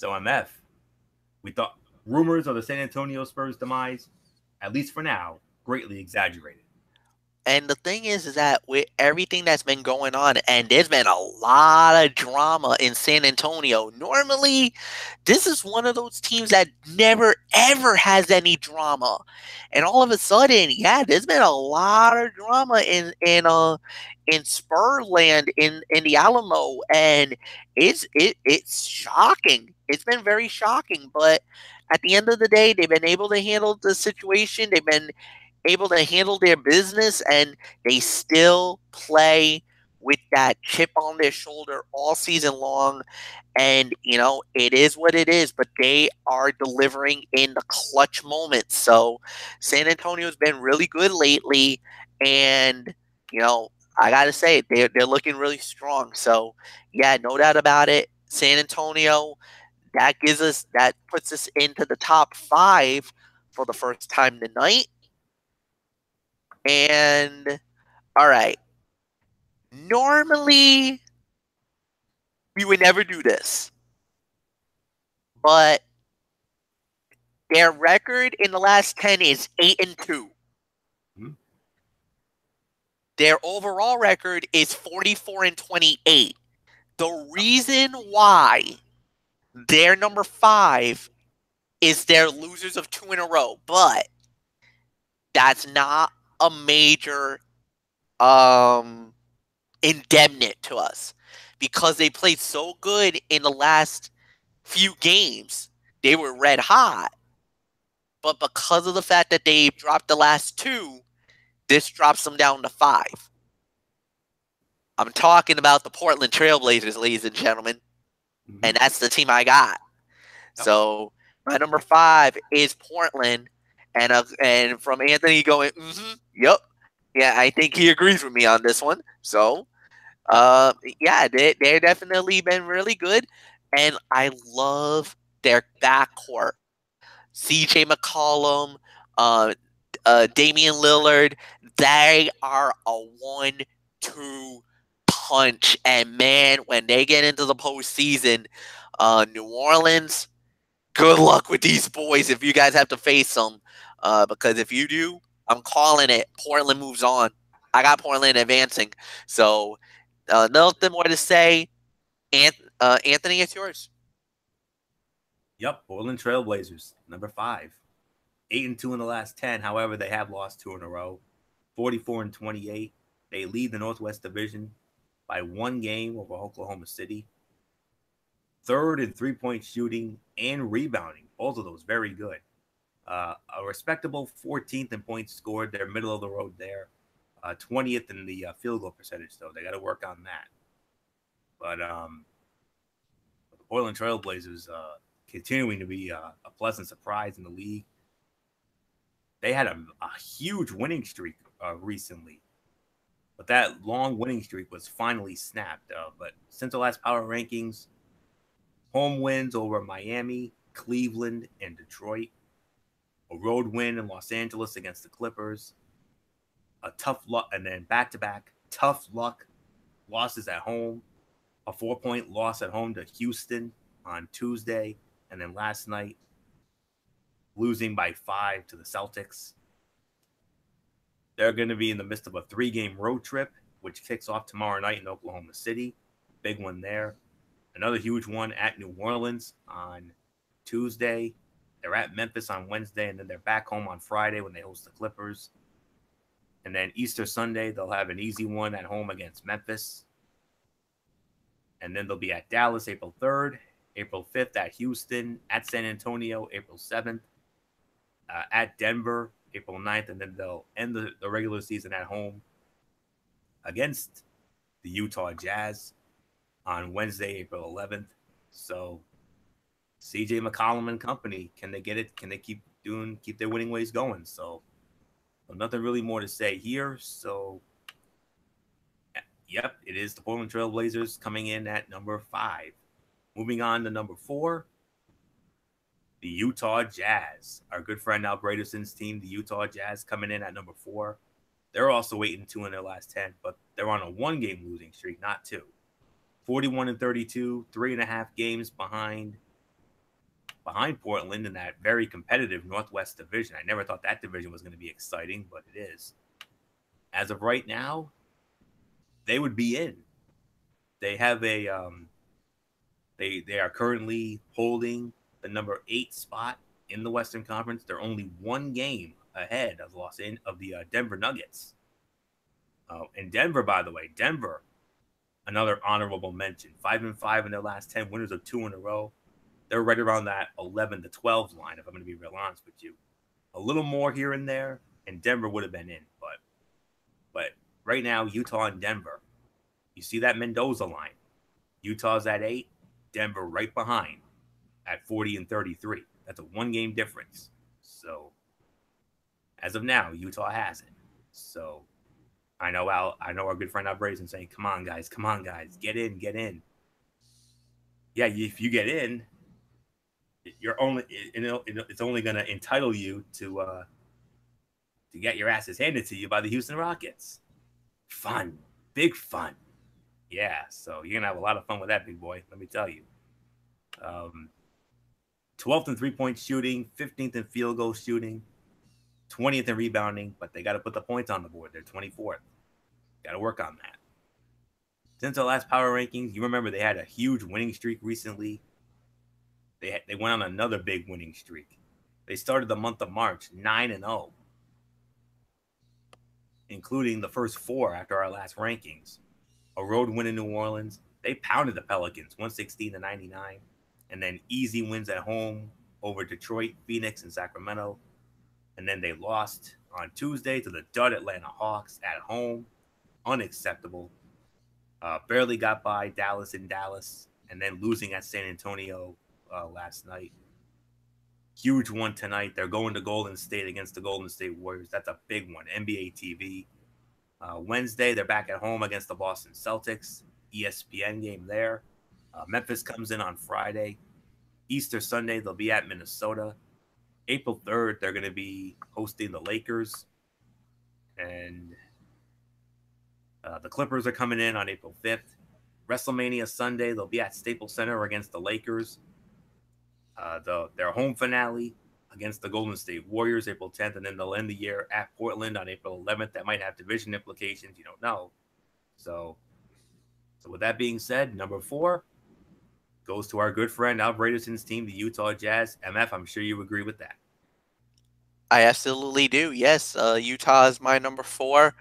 MF, we thought rumors of the San Antonio Spurs demise, at least for now, greatly exaggerated. And the thing is that with everything that's been going on, and there's been a lot of drama in San Antonio. Normally, this is one of those teams that never ever has any drama, and all of a sudden, yeah, there's been a lot of drama in Spurland in the Alamo, and it's shocking. It's been very shocking, but at the end of the day, they've been able to handle the situation. They've been able to handle their business, and they still play with that chip on their shoulder all season long. And it is what it is, but they are delivering in the clutch moments. So San Antonio's been really good lately, and I gotta say they're looking really strong. So yeah, no doubt about it. San Antonio, that puts us into the top 5 for the first time tonight. And all right, normally we would never do this, but their record in the last 10 is 8-2. Hmm? Their overall record is 44-28. The reason why they're number 5 is they're losers of 2 in a row, but that's not a major indemnity to us because they played so good in the last few games. They were red hot, but because of the fact that they dropped the last 2, this drops them down to 5. I'm talking about the Portland Trailblazers, ladies and gentlemen, and that's the team I got. Yep. So my number 5 is Portland, and from Anthony going, yep, yeah, I think he agrees with me on this one. So, yeah, they're definitely been really good, and I love their backcourt. CJ McCollum, Damian Lillard, they are a 1-2 punch. And man, when they get into the postseason, New Orleans, good luck with these boys if you guys have to face them. Because if you do, I'm calling it. Portland moves on. I got Portland advancing. So, nothing more to say. Anthony, it's yours. Yep, Portland Trailblazers, number 5. 8-2 in the last 10. However, they have lost 2 in a row. 44-28. They lead the Northwest Division by 1 game over Oklahoma City. 3rd in three-point shooting and rebounding. Both of those very good. A respectable 14th in points scored. They're middle of the road there. 20th in the field goal percentage, though. They got to work on that. But the Portland Trailblazers continuing to be a pleasant surprise in the league. They had a huge winning streak recently, but that long winning streak was finally snapped. But since the last power rankings, home wins over Miami, Cleveland, and Detroit, a road win in Los Angeles against the Clippers, a tough luck, and then back-to-back tough luck losses at home, a 4-point loss at home to Houston on Tuesday, and then last night, losing by 5 to the Celtics. They're going to be in the midst of a 3-game road trip, which kicks off tomorrow night in Oklahoma City. Big one there. Another huge one at New Orleans on Tuesday. They're at Memphis on Wednesday, and then they're back home on Friday when they host the Clippers. And then Easter Sunday, they'll have an easy one at home against Memphis. And then they'll be at Dallas April 3rd, April 5th at Houston, at San Antonio April 7th, at Denver April 9th, and then they'll end the regular season at home against the Utah Jazz on Wednesday, April 11th. So CJ McCollum and company, can they get it? Can they keep their winning ways going? So nothing really more to say here. So yep, it is the Portland Trailblazers coming in at number 5. Moving on to number 4, the Utah Jazz. Our good friend Al Bradison's team, the Utah Jazz, coming in at number 4. They're also 8-2 in their last 10, but they're on a 1-game losing streak, not 2. 41-32, 3.5 games behind Portland in that very competitive Northwest Division. I never thought that division was going to be exciting, but it is. as of right now, they would be in. They have a they are currently holding the number 8 spot in the Western Conference. They're only one game ahead of the Denver Nuggets. And Denver, by the way, Denver, another honorable mention. 5-5 in their last 10, winners of 2 in a row. They're right around that 11 to 12 line, if I'm going to be real honest with you. A little more here and there, and Denver would have been in. But right now, Utah and Denver, you see that Mendoza line. Utah's at 8, Denver right behind at 40 and 33. That's a 1-game difference. So as of now, Utah has it. So I know our good friend Al Brazen saying, come on, guys, get in. Yeah, if you get in, it's only going to entitle you to get your asses handed to you by the Houston Rockets. Fun, big fun. Yeah, so you're going to have a lot of fun with that, big boy, let me tell you. 12th in three-point shooting, 15th in field goal shooting, 20th in rebounding, but they got to put the points on the board. They're 24th. Got to work on that. Since our last power rankings, you remember they had a huge winning streak recently. They went on another big winning streak. They started the month of March 9-0, including the first 4 after our last rankings. A road win in New Orleans. They pounded the Pelicans 116-99, and then easy wins at home over Detroit, Phoenix, and Sacramento. And then they lost on Tuesday to the dud Atlanta Hawks at home. Unacceptable. Barely got by Dallas in Dallas, and then losing at San Antonio last night. Huge one tonight. They're going to Golden State against the Golden State Warriors. That's a big one. NBA TV. Wednesday, they're back at home against the Boston Celtics. ESPN game there. Memphis comes in on Friday. Easter Sunday, they'll be at Minnesota. April 3rd, they're going to be hosting the Lakers. And the Clippers are coming in on April 5th. WrestleMania Sunday, they'll be at Staples Center against the Lakers. Their home finale against the Golden State Warriors, April 10th, and then they'll end the year at Portland on April 11th. That might have division implications. You don't know. So with that being said, number 4 goes to our good friend Al Bradison's team, the Utah Jazz. MF, I'm sure you agree with that. I absolutely do. Yes, Utah is my number 4.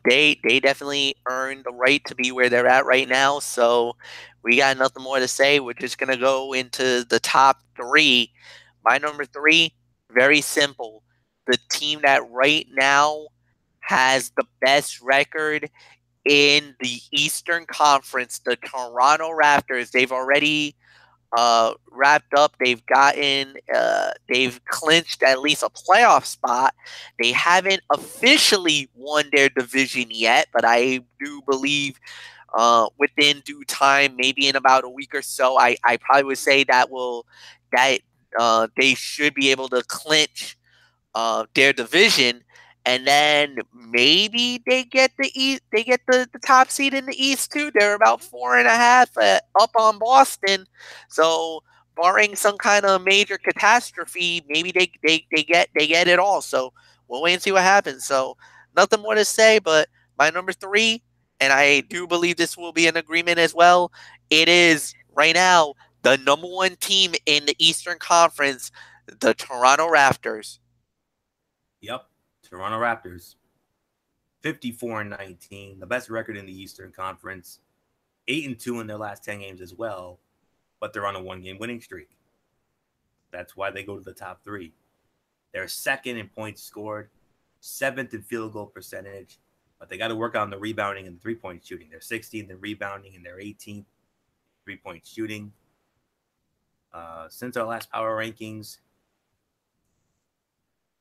They definitely earned the right to be where they're at right now. So we got nothing more to say. We're just gonna go into the top 3. My number 3, very simple. The team that right now has the best record in the Eastern Conference, the Toronto Raptors. They've already wrapped up. They've clinched at least a playoff spot. They haven't officially won their division yet, but I do believe within due time, maybe in about a week or so, I probably would say that they should be able to clinch their division, and then maybe they get the top seed in the East too. They're about 4.5 up on Boston. So barring some kind of major catastrophe, maybe they get it all. So we'll wait and see what happens. So nothing more to say, but my number 3, and I do believe this will be an agreement as well, it is right now the number 1 team in the Eastern Conference, the Toronto Raptors. Yep, Toronto Raptors, 54-19, the best record in the Eastern Conference, 8-2 in their last 10 games as well, but they're on a 1-game winning streak. That's why they go to the top 3. They're 2nd in points scored, 7th in field goal percentage, but they got to work on the rebounding and the 3-point shooting. They're 16th in rebounding and they're 18th 3-point shooting. Since our last power rankings,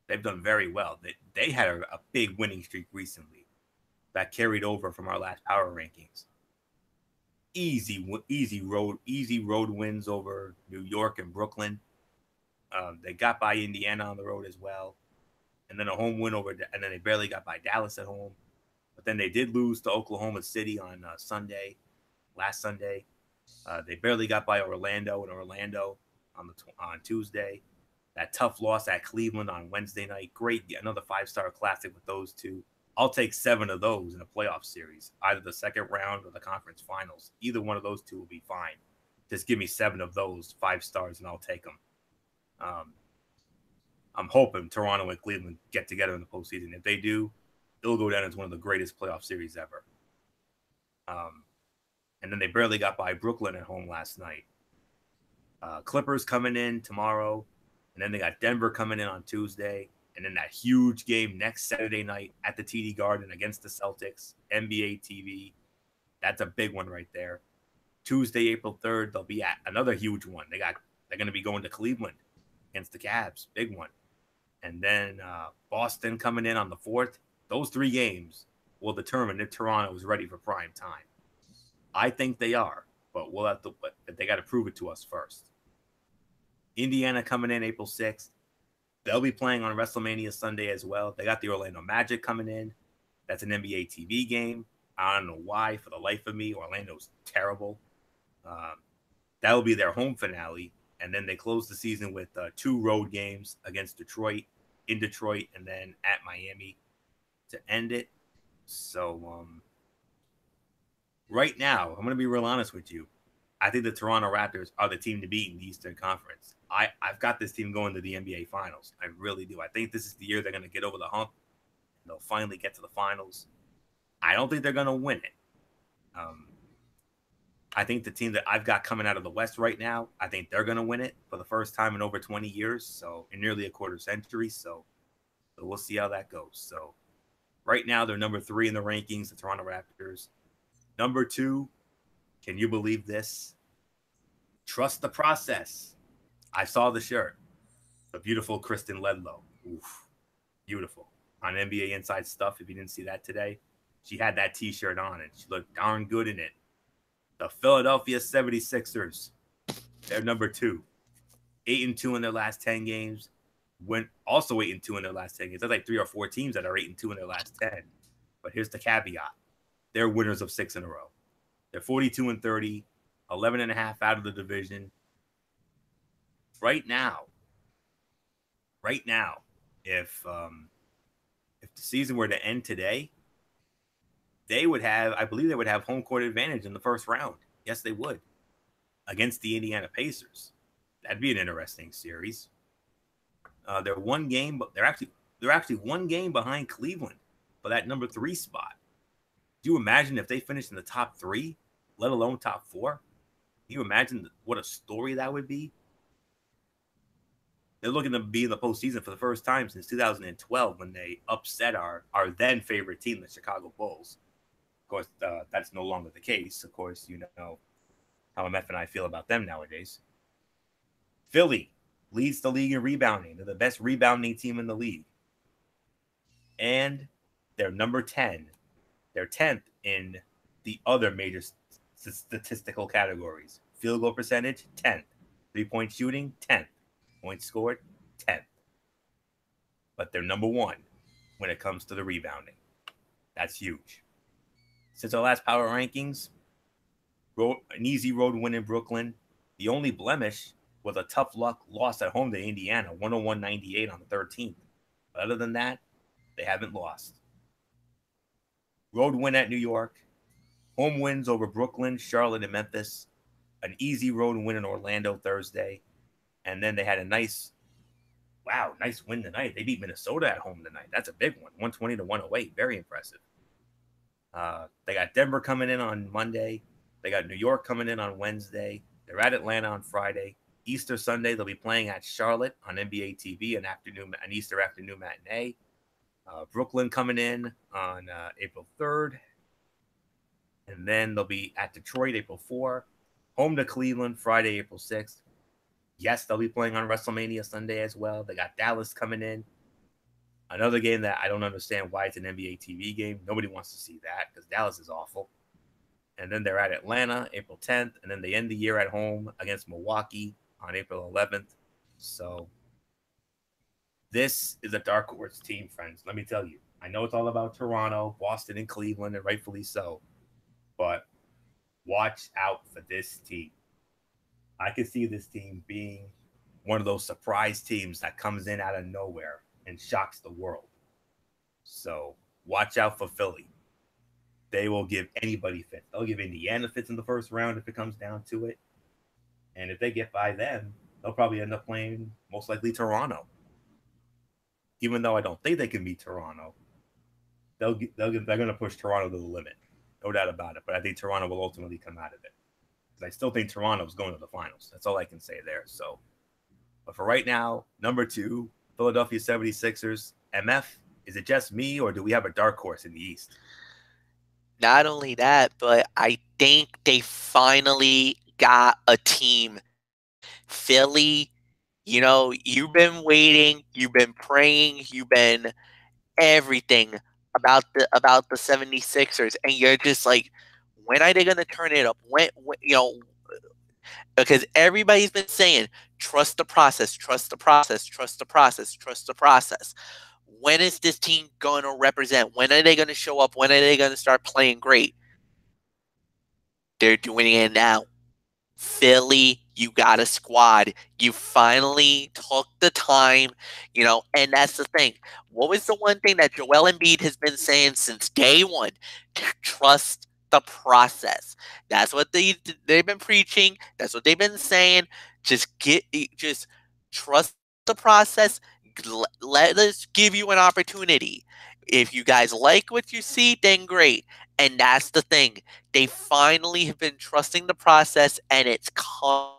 they've done very well. They had a big winning streak recently that carried over from our last power rankings. Easy road wins over New York and Brooklyn. They got by Indiana on the road as well, and then a home win and then they barely got by Dallas at home. But then they did lose to Oklahoma City on last Sunday. They barely got by Orlando on Tuesday. That tough loss at Cleveland on Wednesday night. Great, another 5-star classic with those two. I'll take 7 of those in a playoff series, either the second round or the conference finals. Either one of those two will be fine. Just give me 7 of those 5 stars, and I'll take them. I'm hoping Toronto and Cleveland get together in the postseason. If they do, it'll go down as one of the greatest playoff series ever. And then they barely got by Brooklyn at home last night. Clippers coming in tomorrow, and then they got Denver coming in on Tuesday, and then that huge game next Saturday night at the TD Garden against the Celtics, NBA TV. That's a big one right there. Tuesday, April 3rd, they'll be at another huge one. They're going to be going to Cleveland against the Cavs, big one. And then Boston coming in on the 4th. Those 3 games will determine if Toronto is ready for prime time. I think they are, but we'll have to. But they got to prove it to us first. Indiana coming in April 6th. They'll be playing on WrestleMania Sunday as well. They got the Orlando Magic coming in. That's an NBA TV game. I don't know why, for the life of me. Orlando's terrible. That'll be their home finale. And then they close the season with 2 road games against Detroit, in Detroit, and then at Miami to end it. So right now, I'm going to be real honest with you. I think the Toronto Raptors are the team to beat in the Eastern Conference. I've got this team going to the NBA Finals. I really do. I think this is the year they're going to get over the hump. And they'll finally get to the finals. I don't think they're going to win it. I think the team that I've got coming out of the West right now, I think they're going to win it for the first time in over 20 years, so in nearly a quarter century. So we'll see how that goes. So right now, they're number 3 in the rankings, the Toronto Raptors. Number 2, can you believe this? Trust the process. I saw the shirt. The beautiful Kristen Ledlow. Oof. Beautiful. On NBA Inside Stuff, if you didn't see that today, she had that T-shirt on, and she looked darn good in it. The Philadelphia 76ers, they're number 2. 8-2 in their last 10 games. Went also 8-2 in their last 10 games. There's like 3 or 4 teams that are 8-2 in their last 10. But here's the caveat. They're winners of 6 in a row. They're 42-30, 11.5 out of the division. Right now, if the season were to end today, they would have, I believe they would have home court advantage in the first round. Yes, they would. Against the Indiana Pacers. That'd be an interesting series. They're 1 game, but they're actually 1 game behind Cleveland for that number 3 spot. Do you imagine if they finished in the top 3, let alone top 4? Can you imagine what a story that would be? They're looking to be in the postseason for the first time since 2012 when they upset our then favorite team, the Chicago Bulls. Of course, that's no longer the case. Of course, you know how MF and I feel about them nowadays. Philly leads the league in rebounding. They're the best rebounding team in the league. And they're number 10. They're 10th in the other major statistical categories. Field goal percentage, 10th. 3-point shooting, 10th. Points scored, 10th. But they're number 1 when it comes to the rebounding. That's huge. Since our last power rankings, an easy road win in Brooklyn. The only blemish was a tough luck loss at home to Indiana, 101-98 on the 13th. But other than that, they haven't lost. Road win at New York. Home wins over Brooklyn, Charlotte, and Memphis. An easy road win in Orlando Thursday. And then they had a nice win tonight. They beat Minnesota at home tonight. That's a big one, 120-108. Very impressive. They got Denver coming in on Monday. They got New York coming in on Wednesday. They're at Atlanta on Friday. Easter Sunday, they'll be playing at Charlotte on NBA TV, an Easter afternoon matinee. Brooklyn coming in on April 3rd. And then they'll be at Detroit April 4th. Home to Cleveland Friday, April 6th. Yes, they'll be playing on WrestleMania Sunday as well. They got Dallas coming in. Another game that I don't understand why it's an NBA TV game. Nobody wants to see that because Dallas is awful. And then they're at Atlanta April 10th. And then they end the year at home against Milwaukee on April 11th. So this is a dark horse team, friends. Let me tell you. I know it's all about Toronto, Boston, and Cleveland, and rightfully so. But watch out for this team. I could see this team being one of those surprise teams that comes in out of nowhere and shocks the world. So watch out for Philly. They will give anybody fits. They'll give Indiana fits in the first round if it comes down to it. And if they get by them, they'll probably end up playing most likely Toronto. Even though I don't think they can beat Toronto, they're going to push Toronto to the limit, no doubt about it. But I think Toronto will ultimately come out of it. Because I still think Toronto's going to the finals. That's all I can say there. So, but for right now, number 2, Philadelphia 76ers. MF, is it just me, or do we have a dark horse in the East? Not only that, but I think they finally got a team. Philly, you've been waiting, you've been praying, you've been everything about the 76ers, and you're just like, when are they going to turn it up? When because everybody's been saying, trust the process, trust the process, trust the process, trust the process. When is this team going to represent? When are they going to show up? When are they going to start playing great? They're doing it now. Philly, you got a squad. You finally took the time, and that's the thing. What was the one thing that Joel Embiid has been saying since day one? Trust the process. That's what they've been preaching. That's what they've been saying. Just trust the process. Let us give you an opportunity. If you guys like what you see, then great. And that's the thing. They finally have been trusting the process, and it's coming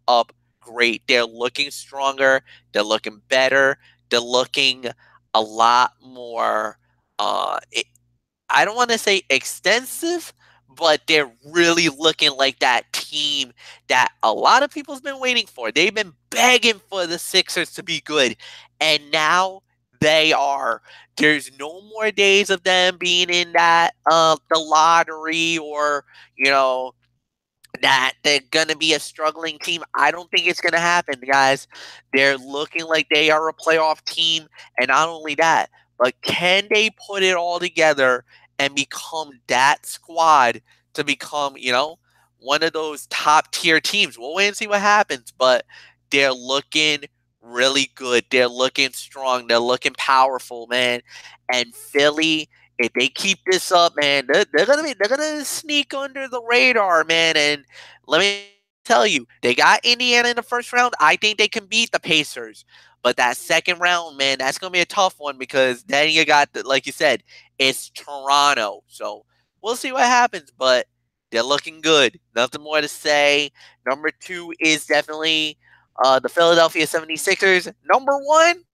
up great. They're looking stronger. They're looking better. They're looking a lot more, I don't want to say extensive, but they're really looking like that team that a lot of people's been waiting for. They've been begging for the Sixers to be good, and now they are. There's no more days of them being in that the lottery, or that they're gonna be a struggling team. I don't think it's gonna happen, guys. They're looking like they are a playoff team, and not only that, but can they put it all together and become that squad to become, one of those top tier teams? We'll wait and see what happens, but they're looking really good. They're looking strong. They're looking powerful, man. And Philly, if they keep this up, man, they're gonna sneak under the radar, man. And let me tell you, they got Indiana in the first round. I think they can beat the Pacers. But that second round, man, that's gonna be a tough one, because then you got like you said, it's Toronto. So we'll see what happens, but they're looking good. Nothing more to say. Number 2 is definitely the Philadelphia 76ers. Number 1,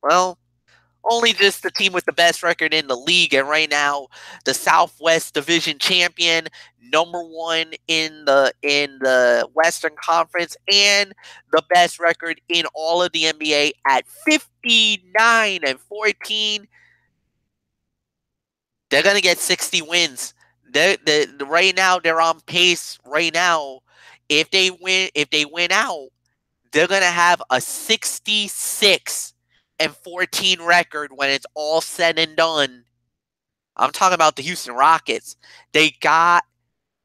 well, only just the team with the best record in the league, and right now the Southwest Division champion, number 1 in the Western Conference, and the best record in all of the NBA at 59-14. They're gonna get 60 wins. Right now they're on pace. Right now, if they win out, they're gonna have a 66-14 record when it's all said and done. I'm talking about the Houston Rockets. They got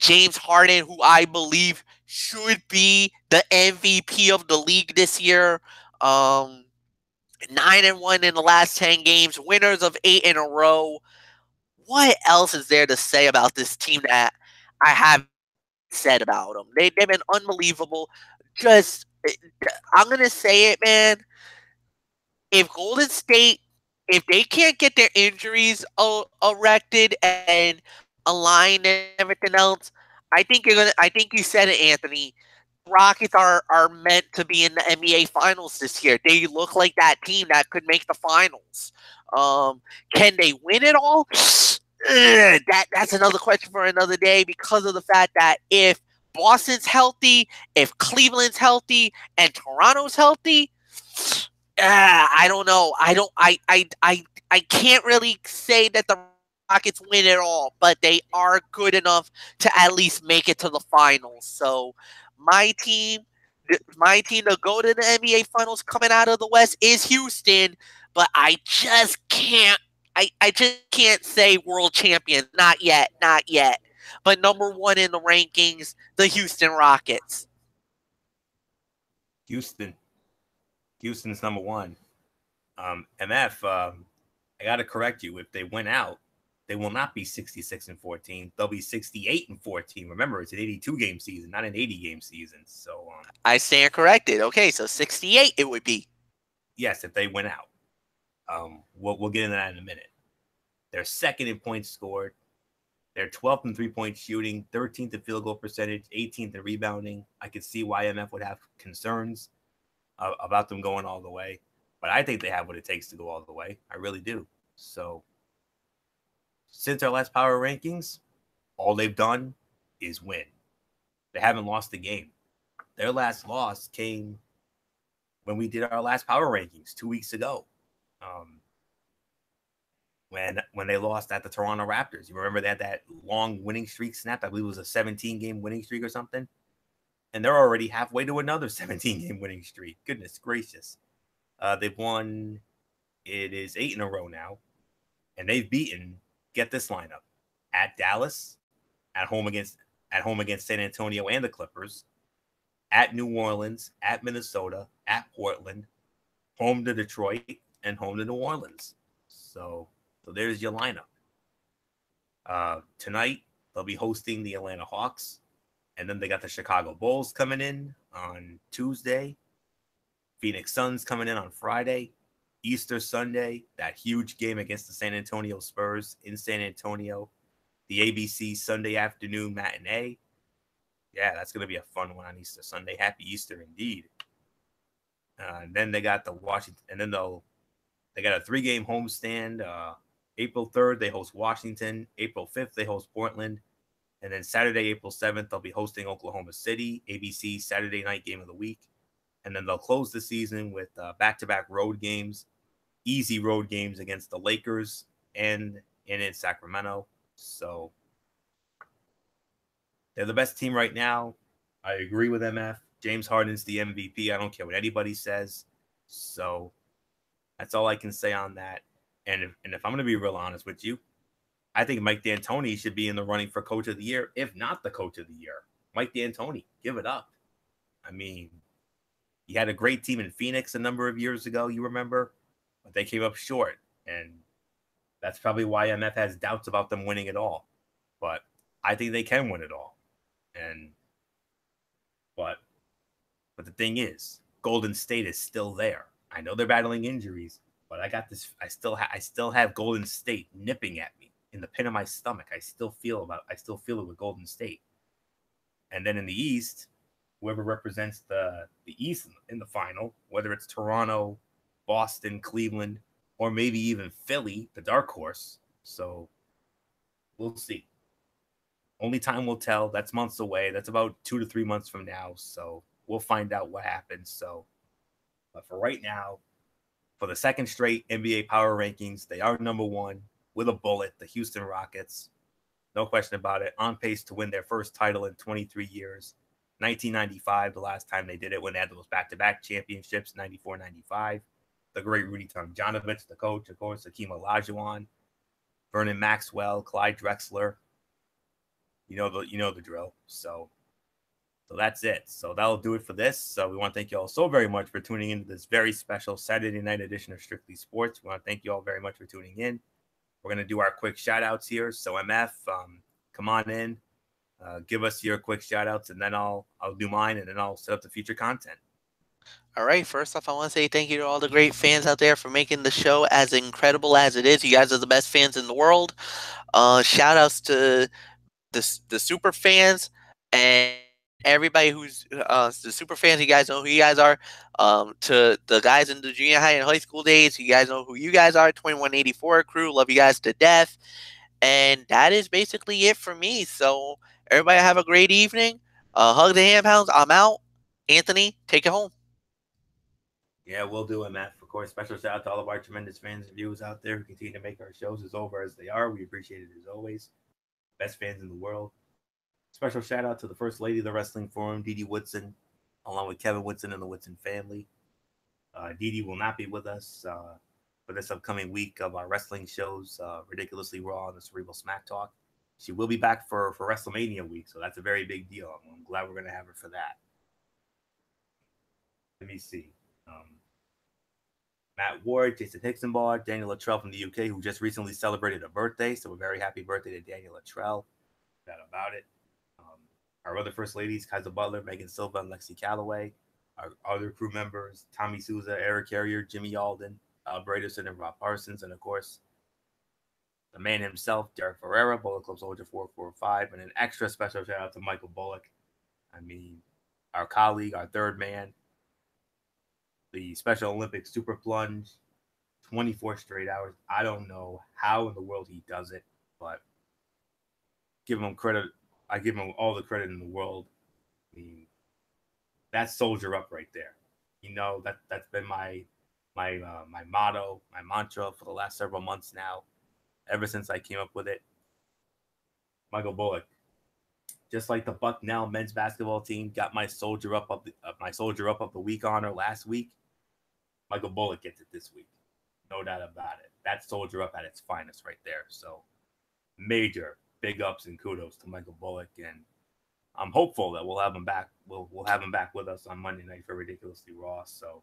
James Harden, who I believe should be the MVP of the league this year. 9-1 in the last 10 games, winners of 8 in a row. What else is there to say about this team that I haven't said about them? They've been unbelievable. Just, I'm going to say it, man. If Golden State, if they can't get their injuries erected and aligned and everything else, I think you said it, Anthony. Rockets are meant to be in the NBA Finals this year. They look like that team that could make the finals. Can they win it all? That's another question for another day, because of the fact that if Boston's healthy, if Cleveland's healthy, and Toronto's healthy, I don't know. I can't really say that the Rockets win it all, but they are good enough to at least make it to the finals. So my team to go to the NBA Finals coming out of the West is Houston, but I just can't. I just can't say world champion. Not yet. Not yet. But number 1 in the rankings, the Houston Rockets. Houston's number 1. MF, I got to correct you. If they win out, they will not be 66-14. They'll be 68-14. Remember, it's an 82-game season, not an 80-game season. So, I stand corrected. Okay, so 68 it would be. Yes, if they win out. We'll get into that in a minute. They're second in points scored. They're 12th in three-point shooting, 13th in field goal percentage, 18th in rebounding. I could see why MF would have concerns about them going all the way. But I think they have what it takes to go all the way. I really do. So since our last power rankings, all they've done is win. They haven't lost a game. Their last loss came when we did our last power rankings 2 weeks ago. When they lost at the Toronto Raptors. You remember they had that long winning streak snapped? I believe it was a 17-game winning streak or something. And they're already halfway to another 17-game winning streak. Goodness gracious. They've won, it is 8 in a row now. And they've beaten, get this lineup, at Dallas, at home against San Antonio and the Clippers, at New Orleans, at Minnesota, at Portland, home to Detroit, and home to New Orleans. So there's your lineup. Tonight, they'll be hosting the Atlanta Hawks. And then they got the Chicago Bulls coming in on Tuesday. Phoenix Suns coming in on Friday. Easter Sunday, that huge game against the San Antonio Spurs in San Antonio. The ABC Sunday afternoon matinee. Yeah, that's going to be a fun one on Easter Sunday. Happy Easter indeed. And then they got the Washington, and then they got a 3-game homestand. April 3rd, they host Washington. April 5th, they host Portland. And then Saturday, April 7th, they'll be hosting Oklahoma City, ABC Saturday night game of the week. And then they'll close the season with back-to-back road games, easy road games against the Lakers and in Sacramento. So they're the best team right now. I agree with MF. James Harden's the MVP. I don't care what anybody says. So that's all I can say on that. And if I'm going to be real honest with you, I think Mike D'Antoni should be in the running for Coach of the Year, if not the Coach of the Year. Mike D'Antoni, give it up. I mean, he had a great team in Phoenix a number of years ago, you remember? But they came up short. And that's probably why MF has doubts about them winning it all. But I think they can win it all. But the thing is, Golden State is still there. I know they're battling injuries, but I got this. I still have Golden State nipping at me in the pit of my stomach. I still feel it with Golden State. And then in the East, whoever represents the East in the final, whether it's Toronto, Boston, Cleveland, or maybe even Philly, the dark horse. So we'll see. Only time will tell. That's months away. That's about 2 to 3 months from now. So we'll find out what happens. So, but for right now, for the second straight NBA power rankings, they are number one with a bullet, the Houston Rockets. No question about it. On pace to win their first title in 23 years. 1995, the last time they did it, when they had those back-to-back championships, 94-95. The great Rudy Tomjanovich, the coach, of course, Hakeem Olajuwon, Vernon Maxwell, Clyde Drexler. You know the drill. So that's it. So that'll do it for this. So we want to thank you all so very much for tuning into this very special Saturday night edition of Strictly Sports. We want to thank you all very much for tuning in. We're going to do our quick shout outs here. So MF, come on in, give us your quick shout outs, and then I'll do mine, and then I'll set up the future content. All right. First off, I want to say thank you to all the great fans out there for making the show as incredible as it is. You guys are the best fans in the world. Shout outs to the super fans and everybody who's the super fans. You guys know who you guys are. To the guys in the junior high and high school days, you guys know who you guys are. 2184 crew, love you guys to death. And that is basically it for me. So everybody have a great evening. Hug the hand pounds. I'm out. Anthony, take it home. Yeah, we'll do it, Matt. Of course, special shout out to all of our tremendous fans and viewers out there who continue to make our shows as over as they are. We appreciate it as always. Best fans in the world. Special shout out to the First Lady of the Wrestling Forum, Dee Dee Woodson, along with Kevin Woodson and the Woodson family. Dee Dee will not be with us for this upcoming week of our wrestling shows, Ridiculously Raw and the Cerebral Smack Talk. She will be back for WrestleMania week, so that's a very big deal. I'm glad we're going to have her for that. Let me see. Matt Ward, Jason Hicksonbar, Daniel Luttrell from the UK, who just recently celebrated a birthday. So a very happy birthday to Daniel Luttrell. That about it. Our other first ladies, Kaiser Butler, Megan Silva, and Lexi Calloway. Our other crew members, Tommy Souza, Eric Carrier, Jimmy Alden, Al Braderson, and Rob Parsons. And of course, the man himself, Derek Ferreira, Bullet Club Soldier 445. And an extra special shout out to Michael Bullock. I mean, our colleague, our third man, the Special Olympics super plunge, 24 straight hours. I don't know how in the world he does it, but give him credit. I give him all the credit in the world. I mean, that's soldier up right there. You know, that's been my motto, my mantra for the last several months now, ever since I came up with it. Michael Bullock, just like the Bucknell men's basketball team got my soldier up of the week honor last week, Michael Bullock gets it this week. No doubt about it. That's soldier up at its finest right there. So major big ups and kudos to Michael Bullock, and I'm hopeful that we'll have him back. We'll have him back with us on Monday night for Ridiculously Raw. So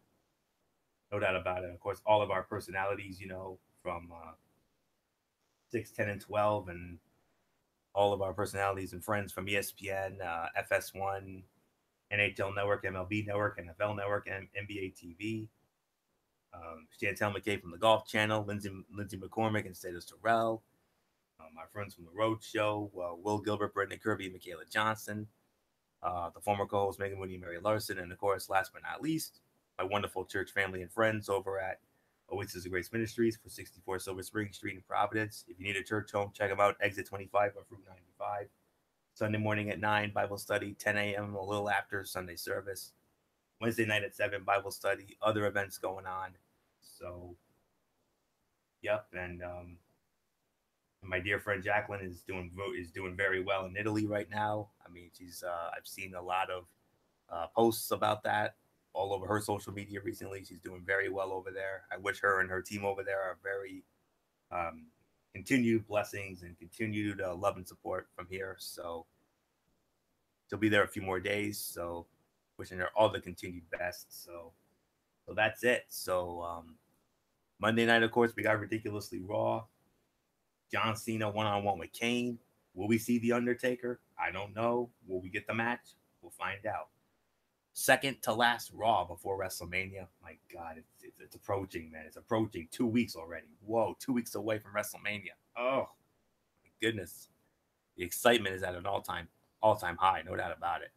no doubt about it. Of course, all of our personalities, you know, from 6, 10, and 12, and all of our personalities and friends from ESPN, FS1, NHL Network, MLB Network, NFL Network, and NBA TV. Chantel McKay from the Golf Channel, Lindsay McCormick and Status Terrell. My friends from the Road Show, Will Gilbert, Brittany Kirby, Michaela Johnson, the former co-host Megan Mooney, Mary Larson, and of course, last but not least, my wonderful church family and friends over at Oasis of Grace Ministries for 64 Silver Spring Street in Providence. If you need a church home, check them out. Exit 25 off Route 95. Sunday morning at 9, Bible study, 10 a.m. a little after Sunday service. Wednesday night at 7, Bible study, other events going on. So, yep, and my dear friend Jacqueline is doing very well in Italy right now. I mean, she's I've seen a lot of posts about that all over her social media recently. She's doing very well over there. I wish her and her team over there are very continued blessings and continued love and support from here. So she'll be there a few more days. So wishing her all the continued best. So that's it. So Monday night, of course, we got Ridiculously Raw. John Cena one-on-one with Kane. Will we see The Undertaker? I don't know. Will we get the match? We'll find out. Second to last Raw before WrestleMania. My God, it's approaching, man. It's approaching 2 weeks already. Whoa, 2 weeks away from WrestleMania. Oh, my goodness. The excitement is at an all-time high, no doubt about it.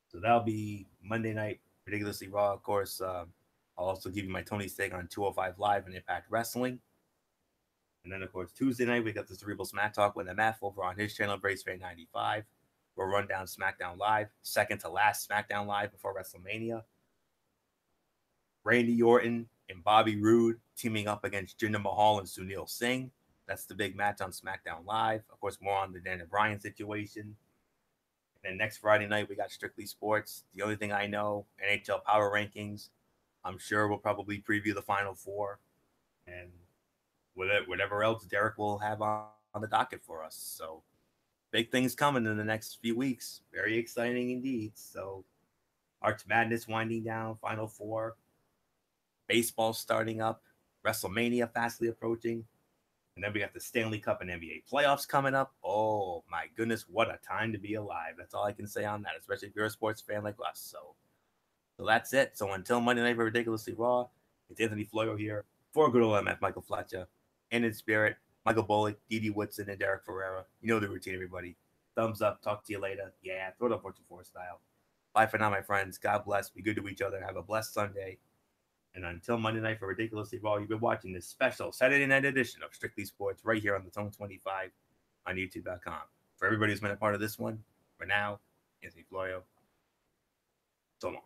So that'll be Monday night, Ridiculously Raw. Of course, I'll also give you my Tony's take on 205 Live and Impact Wrestling. And then, of course, Tuesday night, we got the Cerebral Smack Talk with MF over on his channel, Brace Fan 95. We'll run down SmackDown Live, second to last SmackDown Live before WrestleMania. Randy Orton and Bobby Roode teaming up against Jinder Mahal and Sunil Singh. That's the big match on SmackDown Live. Of course, more on the Daniel Bryan situation. And then next Friday night, we got Strictly Sports. The only thing I know, NHL Power Rankings. I'm sure we'll probably preview the Final Four. And whatever else Derek will have on the docket for us. So big things coming in the next few weeks. Very exciting indeed. So Arch Madness winding down, Final Four, baseball starting up, WrestleMania fastly approaching, and then we got the Stanley Cup and NBA playoffs coming up. Oh my goodness, what a time to be alive. That's all I can say on that, especially if you're a sports fan like us. So that's it. So until Monday night for Ridiculously Raw, it's Anthony Floyo here for good old MF Michael Fletcher. And in spirit, Michael Bullock, Didi Woodson, and Derek Ferreira. You know the routine, everybody. Thumbs up. Talk to you later. Yeah, throw it up Fortune 4 style. Bye for now, my friends. God bless. Be good to each other. Have a blessed Sunday. And until Monday night for Ridiculously Raw, you've been watching this special Saturday night edition of Strictly Sports right here on the Tone 25 on YouTube.com. For everybody who's been a part of this one, for now, Anthony Floyo. So long.